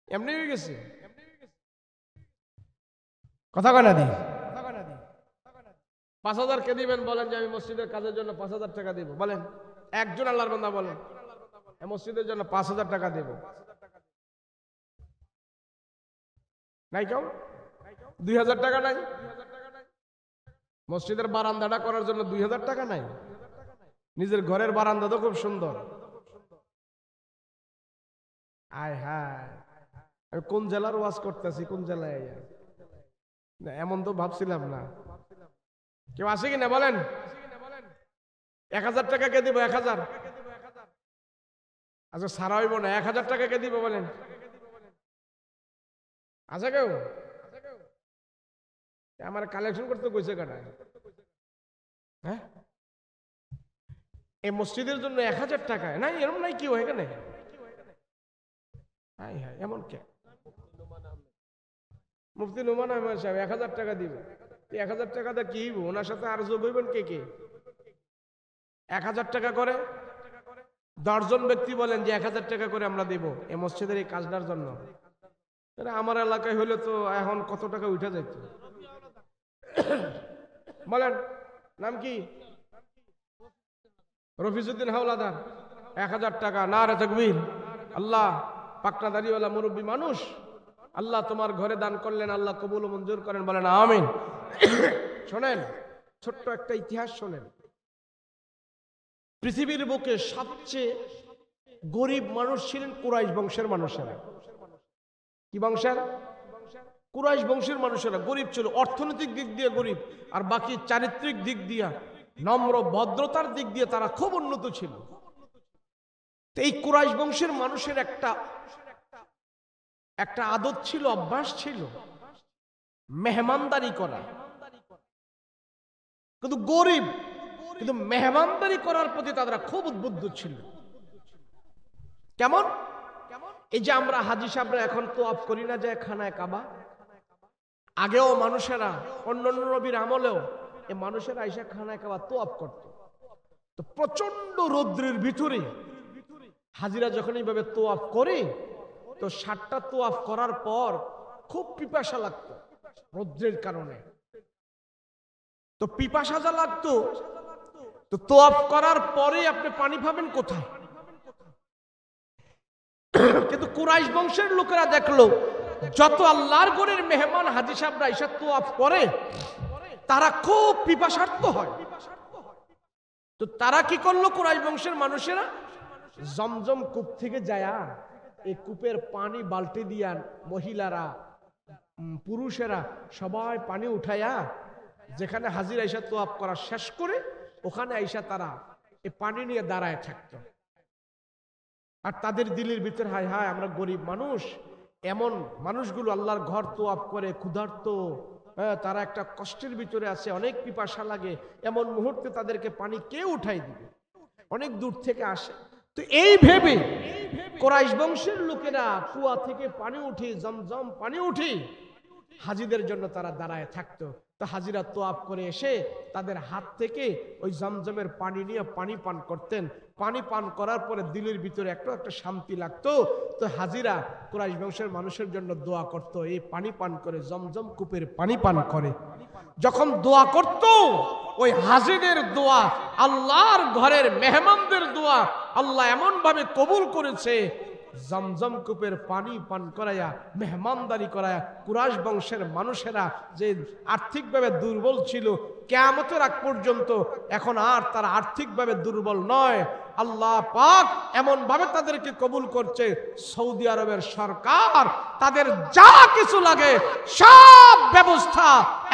এমনি হয়ে গেছে। কথা কয় না দি? 5,000 কে দিবেন বলেন যে আমি মসজিদের কাজের জন্য 5,000 টাকা দিব? বলেন একজন আল্লাহর বান্দা বলেন মসজিদের জন্য 5,000 টাকা দেব? নাই কেউ? 2,000 টাকা নাই? মসজিদের বারান্দাটা করার জন্য 2,000 টাকা নাই? নিজের ঘরের বারান্দা তো খুব সুন্দর। আয় হায়, আমি কোন জেলার ওয়াজ করতেছি, কোন জেলায়? এমন তো ভাবছিলাম না। কেউ আসে কিনা বলেন? 1,000 টাকা কে দিব? 1,000? আচ্ছা সারা হইব না, 1,000 টাকা কে দিব বলেন? আছে কেউ? আমার কালেকশন করতে কইছে কাটা? হ্যাঁ, এই মসজিদের জন্য 1,000 টাকা নাই? এরকম নাই কেউ এখানে? এমন কে? মুফতি নোমান আহমেদ সাহেব 1,000 টাকা দিবে। 1,000 টাকাটা কি হইব? ওনার সাথে আর যোগ হইবেন কে কে? 1,000 টাকা করে 10 জন ব্যক্তি বলেন যে 1,000 টাকা করে আমরা দেব এই মসজিদের এই কাজটার জন্য। আমার এলাকায় হইলে তো এখন কত টাকা উঠে যাইত। বলেন নাম কি? রফিজউদ্দিন হাওলাদার। 1,000 টাকা। নারে তাকবীর। আল্লাহ পাকনা দাড়িওয়ালা মুরব্বী মানুষ, আল্লাহ তোমার ঘরে দান করলেন, আল্লাহ কবুল ও মঞ্জুর করেন, বলেন আমিন। শোনেন ছোট্ট একটা ইতিহাস শোনেন। পৃথিবীর বুকে সবচেয়ে গরিব মানুষ ছিলেন কুরাইশ বংশের মানুষেরা। কি বংশের? কুরাইশ বংশের মানুষেরা গরিব ছিল, অর্থনৈতিক দিক দিয়ে গরিব, আর বাকি চারিত্রিক দিক দিয়ে, নম্র ভদ্রতার দিক দিয়ে তারা খুব উন্নত ছিল। এই কুরাইশ বংশের মানুষের একটা আদত ছিল, অভ্যাস ছিল মেহমানদারি করা। কিন্তু গরিব, কিন্তু মেহমানদারি করার প্রতি তারা খুব উদ্বুদ্ধ ছিল। কেমন? এই যে আমরা হাজী সাহেবরা এখন তোয়াফ করি না যে খানায় কাবা, আগেও মানুষেরা অন্যান্য নবীর আমলেও এই মানুষেরা আইসা খানায় কাবা তোয়াফ করত। তো প্রচন্ড রৌদ্রের ভিতরে হাজিরা যখন এইভাবে তোয়াফ করে, তো 7টা তোয়াফ করার পর খুব পিপাসা লাগতো রৌদ্রের কারণে। তো পিপাসা যা লাগতো, তো তোয়াফ করার পরে আপনি পানি পাবেন কোথায়? কিন্তু কুরাইশ বংশের লোকেরা দেখলো যত আল্লাহর ঘরের মেহমান হাজী সাহেবরা এসে তোয়াফ করে তারা খুব পিপাসার্ত হয়। তো তারা কি করলো? কুরাইশ বংশের মানুষেরা জমজম কূপ থেকে যায়া এই কূপের পানি বালতি দিয়া মহিলারা, পুরুষেরা সবাই পানি উঠাইয়া যেখানে হাজির আইসা তোয়াব করা শেষ করে ওখানে আইসা তারা এই পানি নিয়ে দাঁড়ায় থাকতো। আর তাদের দিলের ভিতর হায় হায় আমরা গরিব মানুষ, এমন মানুষগুলো আল্লাহর ঘর তোয়াব করে ক্ষুধার্ত, তারা একটা কষ্টের ভিতরে আছে, অনেক পিপাসা লাগে, এমন মুহূর্তে তাদেরকে পানি কে উঠাই দিবে, অনেক দূর থেকে আসে। তো এই ভেবে কুরাইশ বংশের লোকেরা কুয়া থেকে পানি উঠে, জমজম পানি উঠে হাজিদের জন্য তারা দাঁড়ায় থাকতো। তো হাজিরা তোয়াব করে এসে তাদের হাত থেকে ওই জমজমের পানি নিয়ে পানি পান করতেন। পানি পান করার পরে দিলের ভিতরে একটা শান্তি লাগতো। তো হাজিরা কুরাইশ বংশের মানুষের জন্য দোয়া করত, এই পানি পান করে, জমজম কূপের পানি পান করে। যখন দোয়া করত ওই হাজিদের দোয়া, আল্লাহর ঘরের মেহমানদের দোয়া আল্লাহ এমন ভাবে কবুল করেছে, জমজম কূপের পানি পান করাইয়া মেহমানদারি করাইয়া কুরাইশ বংশের মানুষেরা যে আর্থিকভাবে দুর্বল ছিল, কিয়ামতের আগ পর্যন্ত এখন আর তারা আর্থিকভাবে দুর্বল নয়। আল্লাহ পাক এমন ভাবে তাদেরকে কবুল করছে, সৌদি আরবের সরকার তাদের যা কিছু লাগে সব ব্যবস্থা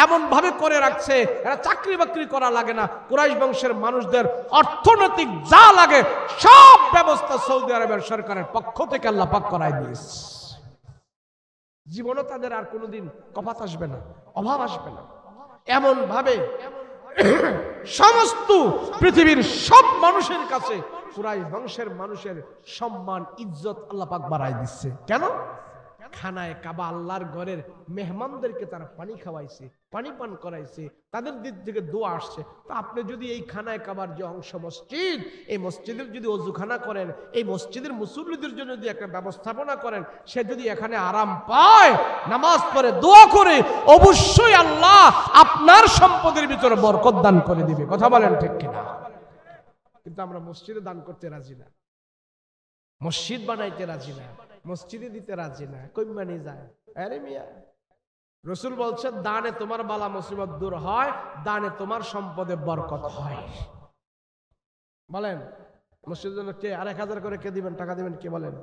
এমন ভাবে করে রাখছে, এরা চাকরি বাকরি করা লাগে না। কুরাইশ বংশের মানুষদের অর্থনৈতিক যা লাগে সব ব্যবস্থা সৌদি আরবের সরকারের পক্ষ থেকে আল্লাহ পাক করাই দিয়েছে। জীবনে তাদের আর কোনোদিন কপাত আসবে না, অভাব আসবে না। এমন ভাবে সমস্ত পৃথিবীর সব মানুষের কাছে কুরাইশ বংশের মানুষের সম্মান ইজ্জত আল্লাহ পাক বাড়াই দিচ্ছে। কেন? খানায় কাবা আল্লাহর ঘরের মেহমানদেরকে তারা পানি খাওয়াইছে, পানি পান করাইছে, তাদের দিক থেকে দোয়া আসছে। তো আপনি যদি এই খানায় কাবার যে অংশ মসজিদ, এই মসজিদের যদি অজুখানা করেন, এই মসজিদের মুসল্লিদের জন্য যদি একটা ব্যবস্থাপনা করেন, সে যদি এখানে আরাম পায়, নামাজ পড়ে, দোয়া করে, অবশ্যই আল্লাহ আপনার সম্পদের ভিতরে বরকত দান করে দিবে। কথা বলেন ঠিক কিনা? কিন্তু আমরা মসজিদে দান করতে রাজি না, মসজিদ বানাইতে রাজি না, মসজিদে দিতে রাজি না, কইমানি যায়। আরে মিয়া, রাসূল বলছে দানে তোমার বালা মুসিবত দূর হয়, দানে তোমার সম্পদে বরকত হয়। বলেন মসজিদের জন্য কে আর 1000 করে কে দিবেন, টাকা দিবেন কে? বলেন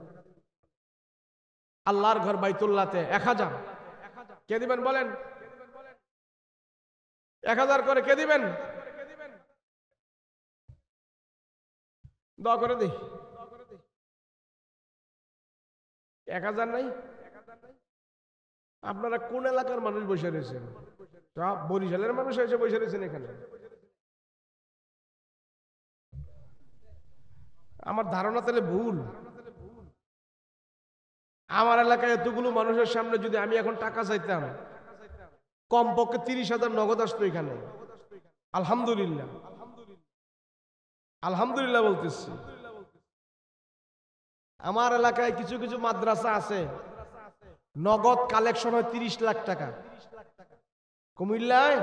আল্লাহর ঘর বাইতুল্লাহতে 1000 কে দিবেন? বলেন 1000 করে কে দিবেন? দোয়া করে দিই। 1000 নাই? আপনারা কোন এলাকার মানুষ বসে রয়েছেন? সব বরিশালের মানুষ এসে বসে রয়েছেন এখানে। আমার ধারণা তাহলে ভুল। আমার এলাকায় এতগুলো মানুষের সামনে যদি আমি এখন টাকা চাইতাম, কমপক্ষে 30,000 নগদ আসতো এখানে। আলহামদুলিল্লাহ, আলহামদুলিল্লাহ বলতেছি। আমার এলাকায় কিছু কিছু মাদ্রাসা আছে, নগদ কালেকশন হয় 30 লাখ টাকা। কুমিল্লায়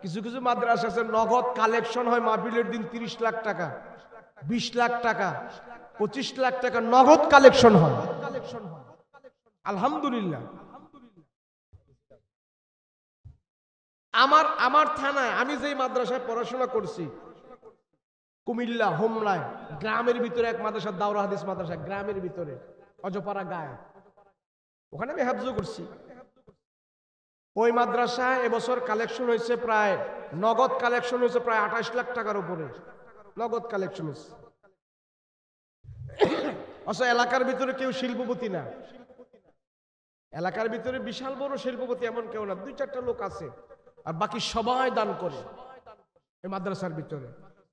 কিছু কিছু মাদ্রাসা আছে, নগদ কালেকশন হয় মাহফিলের দিন 30 লাখ টাকা, 20 লাখ টাকা, 25 লাখ টাকা নগদ কালেকশন হয়। আলহামদুলিল্লাহ। আমার থানায় আমি যেই মাদ্রাসায় পড়াশোনা করছি, কুমিল্লা হোমলায় গ্রামের ভিতরে এক মাদ্রাসা, দাওরা হাদিস মাদ্রাসা, গ্রামের ভিতরে অজপাড়া গায়ে, ওখানে আমি হাফজও করছি। ওই মাদ্রাসায় এবছর কালেকশন হয়েছে প্রায়, নগদ কালেকশন হয়েছে প্রায় 28 লাখ টাকার উপরে নগদ কালেকশন হয়েছে। অবশ্য এলাকার ভিতরে কেউ শিল্পপতি না, এলাকার ভিতরে বিশাল বড় শিল্পপতি এমন কেউ না, 2-4টা লোক আছে, আর বাকি সবাই দান করে। এই মাদ্রাসার ভিতরে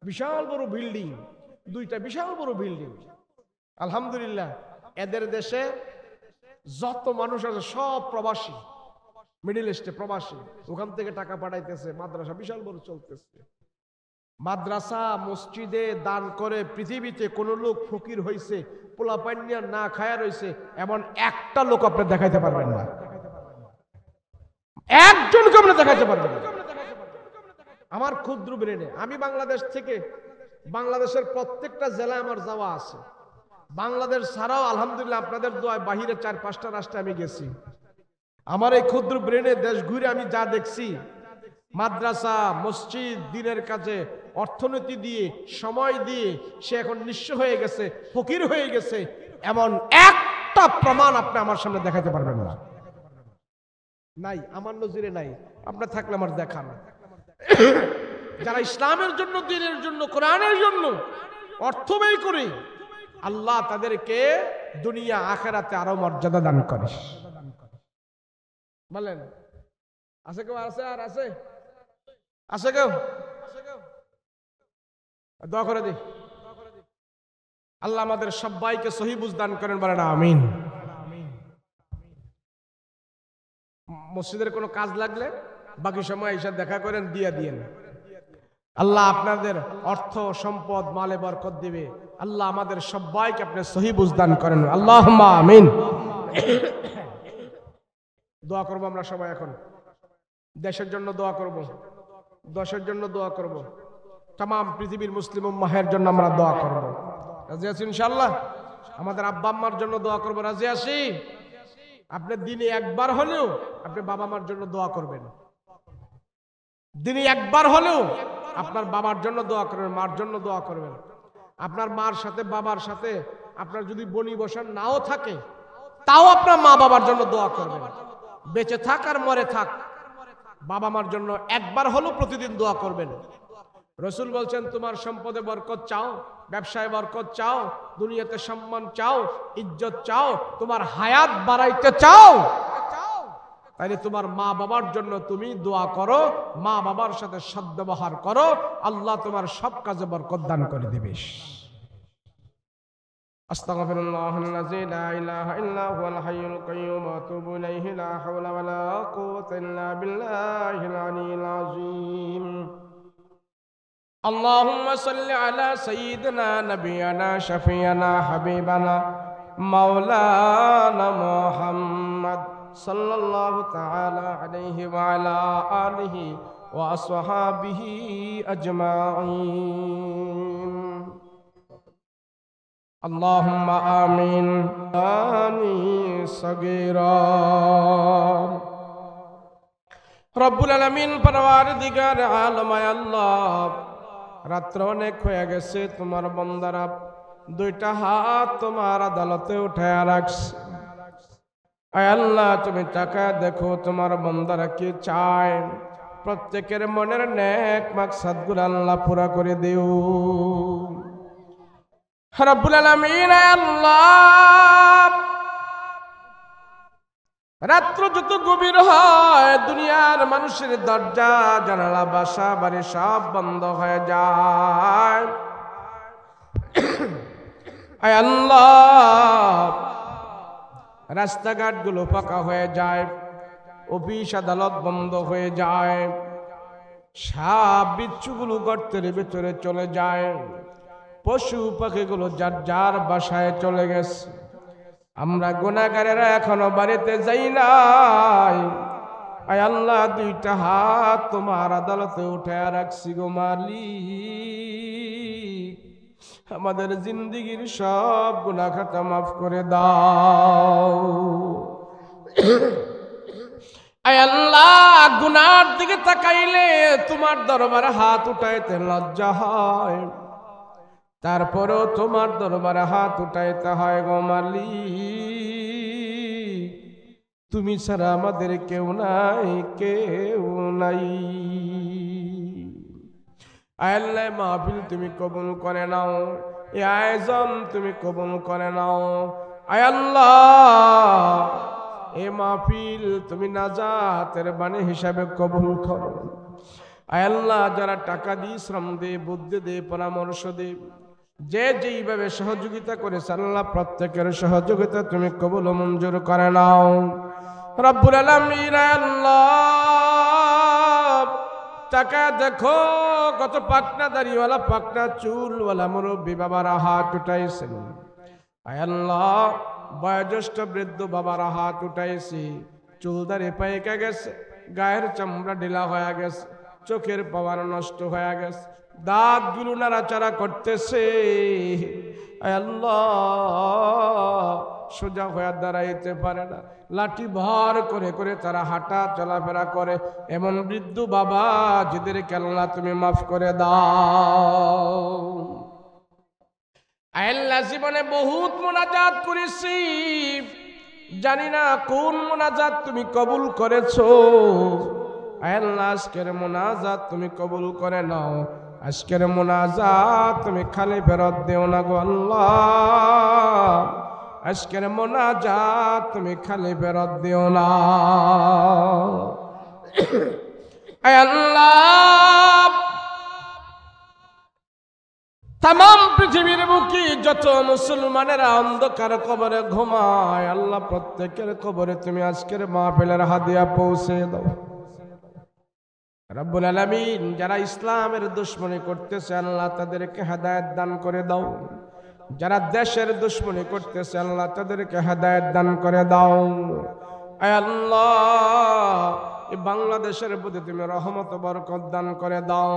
বিশাল বড় বিল্ডিং, 2টা বিশাল বড় বিল্ডিং। আলহামদুলিল্লাহ। এদের দেশে যত মানুষ আছে সব প্রবাসী, মিডল ইস্টে প্রবাসী, ওখান থেকে টাকা পাঠাইতেছে, মাদ্রাসা বিশাল বড় চলতেছে। মাদ্রাসা মসজিদে দান করে পৃথিবীতে কোন লোক ফকির হয়েছে, পোলা পাইনিয়া না খায়া রয়েছে এমন একটা লোক আপনি দেখাইতে পারবেন না, একজনকে আপনি দেখাইতে পারবেন না। আমার ক্ষুদ্র ব্রেনে, আমি বাংলাদেশ থেকে, বাংলাদেশের প্রত্যেকটা জেলায় আমার যাওয়া আছে। বাংলাদেশ ছাড়াও আলহামদুলিল্লাহ আপনাদের দোয়ায় বাহিরে 4-5টা রাষ্ট্রে আমি গেছি। আমার এই ক্ষুদ্র ব্রেনে দেশ ঘুরে আমি যা দেখছি, মাদ্রাসা মসজিদ দিনের কাজে অর্থনীতি দিয়ে, সময় দিয়ে সে এখন নিঃস্ব হয়ে গেছে, ফকির হয়ে গেছে, এমন একটা প্রমাণ আপনি আমার সামনে দেখাতে পারবেন না। নাই, আমার নজরে নাই। আপনার থাকলে আমার দেখান। যারা ইসলামের জন্য, দ্বীনের জন্য, কোরআনের জন্য অর্থ ব্যয় করে, আল্লাহ তাদেরকে দুনিয়া আখিরাতে আরো মর্যাদা দান করে। বলেন আছে কেউ? আছে আর আছে? আছে কেউ? দোয়া করে দিই আল্লাহ আমাদের সবাইকে সহি বুঝ দান করেন, বলেন আমিন। মসজিদের কোনো কাজ লাগলে বাকি সময় এসে দেখা করেন, দিয়ে দিয়েন। আল্লাহ আপনাদের অর্থ সম্পদ মালে বরকত দিবে। আল্লাহ আমাদের সবাইকে আপনি সহি বুঝ দান করেন, আল্লাহুম্মা আমিন। দোয়া করব আমরা সবাই এখন। দেশের জন্য দোয়া করব, দেশের জন্য দোয়া করব, तमाम পৃথিবীর মুসলিম উম্মাহের জন্য আমরা দোয়া করব। রাজি আছি ইনশাআল্লাহ? আমাদের আব্বা আম্মার জন্য দোয়া করব। রাজি আছি? আপনি দিনে একবার হলেও আপনি বাবা মার জন্য দোয়া করবেন। দিনে একবার হলেও আপনার বাবার জন্য দোয়া করবেন, মার জন্য দোয়া করবেন। আপনার মার সাথে বাবার সাথে আপনার যদি বনি বসান নাও থাকে, তাও আপনার মা বাবার জন্য দোয়া করবেন। বেঁচে থাক আর মরে থাক, বাবা মার জন্য একবার হলেও প্রতিদিন দোয়া করবেন। রসুল বলছেন, তোমার সম্পদে বরকত চাও, ব্যবসায় বরকত চাও, দুনিয়াতে সম্মান চাও, ইজ্জত চাও, তোমার হায়াত বাড়াইতে চাও, তাইলে তোমার মা বাবার জন্য তুমি দোয়া করো, মা বাবার সাথে সদ্ব্যবহার করো, আল্লাহ তোমার সব কাজে বরকত দান করে দিবে। আস্তাগফিরুল্লাহাল্লাযী লা ইলাহা ইল্লা হুয়াল হাইয়ুল কাইয়্যুম ওয়া আতুবু ইলাইহি লা হাওলা ওয়া লা কুওয়াতা ইল্লা বিল্লাহিল আলিয়্যিল আযীম। আল্লাহুম্মা সাল্লি আলা সাইয়্যিদিনা নাবিয়িনা শাফিয়ানা হাবিবানা মাওলানা মুহাম্মদ সাল্লাল্লাহু তাআলা আলাইহি ওয়া আলা আলিহি ওয়া আসহাবিহি আজমাইন। আল্লাহুম্মা আমিন। আনি সগীরা। রব্বুল আলামিন, পরওয়ারদিগার আলম, আল্লাহ রাত্র অনেক হয়ে গেছে, তোমার বান্দারা দুইটা হাত তোমার আদালতে উঠায় রাখছে। আয় আল্লাহ, তুমি টাকা দেখো তোমার বান্দারা কি চায়, প্রত্যেকের মনের নেক মাকসাদগুলো আল্লাহ পুরা করে দিও। রব্বুল আলামিন, আল্লাহ রাত্র যত গভীর হয়, দুনিয়ার মানুষের দরজা জানালা বাসা বাড়ি সব বন্ধ হয়ে যায়। আয় আল্লাহ, রাস্তাঘাট গুলো ফাঁকা হয়ে যায়, অফিস আদালত বন্ধ হয়ে যায়, সাপ বিচ্ছুগুলো গর্তের ভিতরে চলে যায়, পশু পাখিগুলো যার যার বাসায় চলে গেছে। আমরা গুনাহগারেরা এখনো বাড়িতে যাই নাই। আয় আল্লাহ, দুইটা হাত তোমার আদালতে উঠে রাখছি গো মালিক, আমাদের জিন্দেগীর সব গুনাহ খাতা মাফ করে দাও। আয় আল্লাহ, গুনার দিকে তাকাইলে তোমার দরবারে হাত উঠাইতে লজ্জা হয়, তারপরেও তোমার দরবারে হাত উঠাইতে হয় গো মালিক, তুমি ছাড়া আমাদের কেউ নাই, কেউ নাই। আয় আল্লাহ, মাহফিল তুমি কবুল করে নাও, এই আয়োজন তুমি কবুল করে নাও। আয় আল্লাহ, এই মাহফিল তুমি নাজাতের বাণী হিসাবে কবুল করো। আয় আল্লাহ, যারা টাকা দিয়ে, শ্রম দে, বুদ্ধি দে, পরামর্শ দে, যে যেইভাবে সহযোগিতা করেছে আল্লাহ প্রত্যেকের সহযোগিতা তুমি কবুল ও মঞ্জুর করে নাও। রব্বুল আলামিন, আল্লাহ টাকা দেখো, কত পাকনা দাড়িওয়ালা, পাকনা চুলওয়ালা মুরব্বী বাবারা হাত উঠাইছেন। আয় আল্লাহ, বয়োজ্যেষ্ঠ বৃদ্ধ বাবারা হাত উঠাইছি, চুল দাড়ি পাইকা গেছে, গায়ের চামড়া ঢিলা হয়ে গেছে, চোখের পাওয়ার নষ্ট হয়ে গেছে, দাঁত গুলো নাড়াচাড়া করতেছে। আয় আল্লাহ, সোজা হয়ে দাঁড়াইতে পারে না, লাঠি ভর করে করে তারা হাঁটা চলাফেরা করে। এমন বৃদ্ধ বাবা যাদেরকে আল্লাহ তুমি মাফ করে দাও। আয় আল্লাহ, জীবনে বহুত মুনাজাত করেছি, জানি না কোন মুনাজাত তুমি কবুল করেছো। আল্লাহ আজকের মুনাজাত তুমি কবুল করে নাও। আজকের মুনাজাত তুমি খালি ফেরত দিও না গো আল্লাহ। আজকের মুনাজাত তুমি খালি ফেরত দিও না। আল্লাহ तमाम পৃথিবীর বুকে যত মুসলমানেরা অন্ধকার কবরে ঘুমায়, আল্লাহ প্রত্যেকের কবরে তুমি আজকের মাহফিলের হাদিয়া পৌঁছে দাও। রব্বুল আলামিন যারা ইসলামের দুশমনি করতেছে আল্লাহ তাদেরকে হেদায়েত দান করে দাও। যারা দেশের দুশমনি করতেছে আল্লাহ তাদেরকে হেদায়েত দান করে দাও। আয় আল্লাহ এই বাংলাদেশের প্রতি তুমি রহমত বরকত দান করে দাও।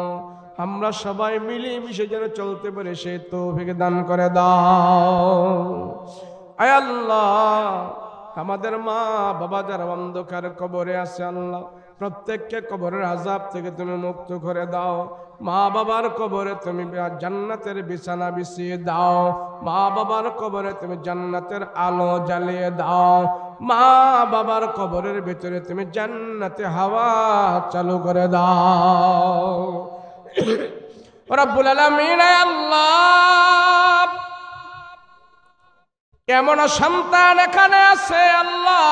আমরা সবাই মিলেমিশে যেন চলতে পারে সেই তৌফিক দান করে দাও। আয় আল্লাহ আমাদের মা বাবা যারা অন্ধকার কবরে আছে আল্লাহ প্রত্যেককে কবরের আযাব থেকে তুমি মুক্ত করে দাও। মা বাবার কবরে তুমি জান্নাতের বিছানা বিছিয়ে দাও। মা বাবার কবরে তুমি জান্নাতের আলো জ্বালিয়ে দাও। মা বাবার কবরের ভিতরে তুমি জান্নাতে হাওয়া চালু করে দাও। রব্বুল আলামিন আল্লাহ এমন সন্তান এখানে আছে আল্লাহ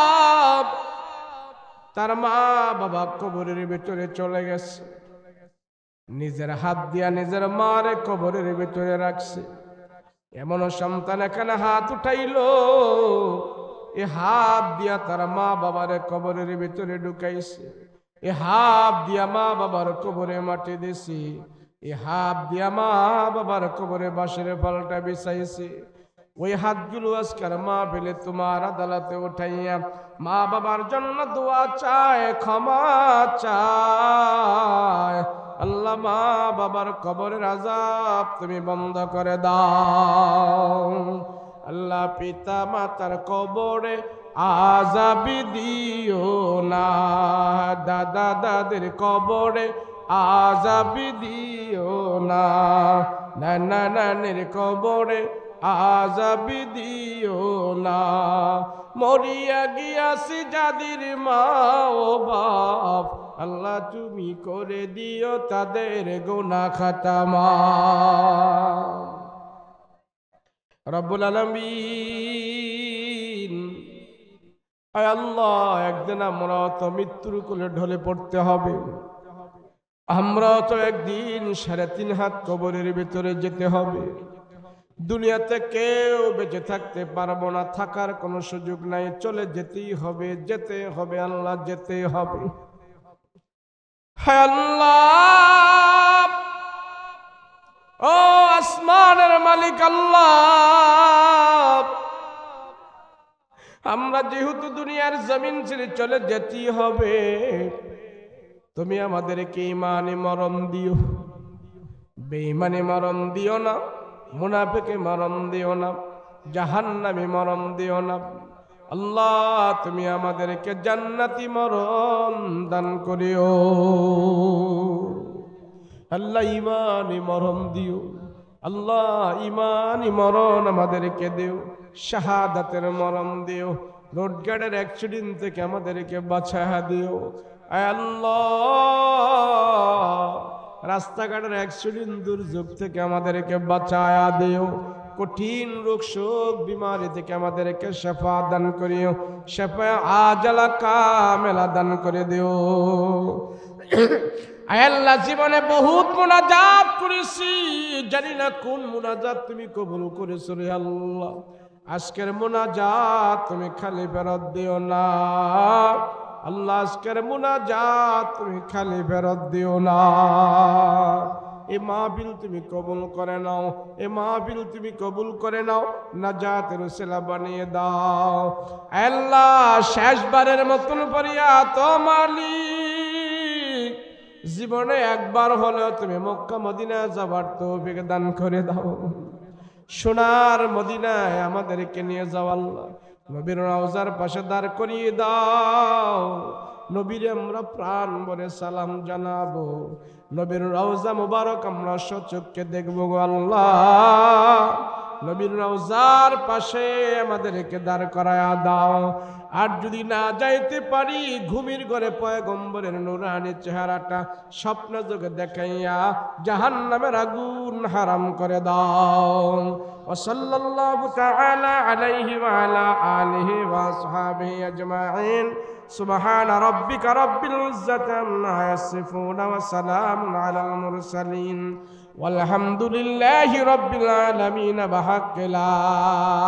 তার মা বাবা কবরের ভিতরে চলে গেছে, নিজের হাত দিয়া নিজের মারে কবরের ভিতরে রাখছে। এমন সন্তান এখানে হাত উঠাইলো, এ হাত দিয়া তার মা বাবারে কবরের ভিতরে ঢুকাইছে। এ হাত দিয়া মা বাবার কবরে মাটি দিছি। এ হাত দিয়া মা বাবার কবরে বাঁশের পাল্টা বিছাইছে। ওই হাতগুলো আজকের মা ফেলে তোমার আদালতে উঠাইয়া মা বাবার জন্য দোয়া চায়, ক্ষমা চায়। আল্লাহ মা বাবার কবরের আযাব তুমি বন্ধ করে দাও। আল্লাহ পিতা মাতার কবরে আযাব দিও না, দাদা দাদির কবরে আযাব দিও না, নানা নানির কবরে আযাব দিও না। মরিয়া গিয়াছি যাদের মা ও বাপ আল্লাহ তুমি করে দিও তাদের গুনাহ খাতা মাফ। রব্বুল আলামিন আয় আল্লাহ একদিন আমরা তো মৃত্যুর কোলে ঢলে পড়তে হবে। আমরা তো একদিন 3.5 হাত কবরের ভিতরে যেতে হবে। দুনিয়াতে কেউ বেঁচে থাকতে পারবো না, থাকার কোনো সুযোগ নাই, চলে যেতেই হবে, যেতে হবে আল্লাহ, যেতে হবে। হায় আল্লাহ ও আসমানের মালিক আল্লাহ, আমরা যেহেতু দুনিয়ার জমিন ছেড়ে চলে যেতেই হবে, তুমি আমাদেরকে ঈমানে মরণ দিও, বেঈমানে মরণ দিও না, মুনাফিকে মরণ দিও না, জাহান্নামী মরণ দিও না। আল্লাহ তুমি আমাদেরকে জান্নাতি মরণ দান করিও। আল্লাহ ঈমানে মরণ দিও, আল্লাহ ঈমানি মরণ আমাদেরকে দিও, শাহাদাতের মরণ দিও, রোড গার্ডের অ্যাক্সিডেন্ট থেকে আমাদেরকে বাঁচায়া দিও। আয় আল্লাহ রাস্তাঘাটের অ্যাক্সিডেন্ট দুর্যোগ থেকে আমাদেরকে বাঁচায়া দিও, কঠিন রোগ শোক বিমারি থেকে আমাদেরকে শিফা দান করিও, শিফা আজলা কামেলা দান করে দিও। আয় আল্লাহ জীবনে বহুত মুনাজাত করেছি, জানি না কোন মুনাজাত তুমি কবুল করেছো রে আল্লাহ। আজকের মুনাজাত তুমি খালি ফেরত দিও না আল্লাহ, আজকের মুনাজাত তুমি খালি ফেরত দিও না। এ মাহফিল তুমি কবুল করে নাও, এ মাহফিল তুমি কবুল করে নাও, নাজাতের উসিলা বানিয়ে দাও। আল্লাহ শেষবারের মতন ফরিয়াদ ও মালিক, জীবনে একবার হলেও তুমি মক্কা মদিনা যাবার তৌফিক দান করে দাও। সোনার মদিনায় আমাদেরকে নিয়ে যাও আল্লাহ, নবীর রওজার পাশে দাঁড় করিয়ে দাও। নবীর আমরা প্রাণ ভরে সালাম জানাবো, নবীর রওজা মুবারক আমরা সচক্ষে দেখবো গো আল্লাহ। নবীর রওজার পাশে আমাদেরকে দাঁড় করায়া দাও। আর যদি না যাইতে পারি, ঘুমের ঘরে পয়গম্বরের নুরানি চেহারাটা স্বপ্ন যোগে দেখাইয়া জাহান্নামের আগুন হারাম করে দাও। وصلى الله تعالى عليه وعلى آله وأصحابه أجمعين سبحان ربك رب العزة عما يصفون وسلام على المرسلين والحمد لله رب العالمين بحق لا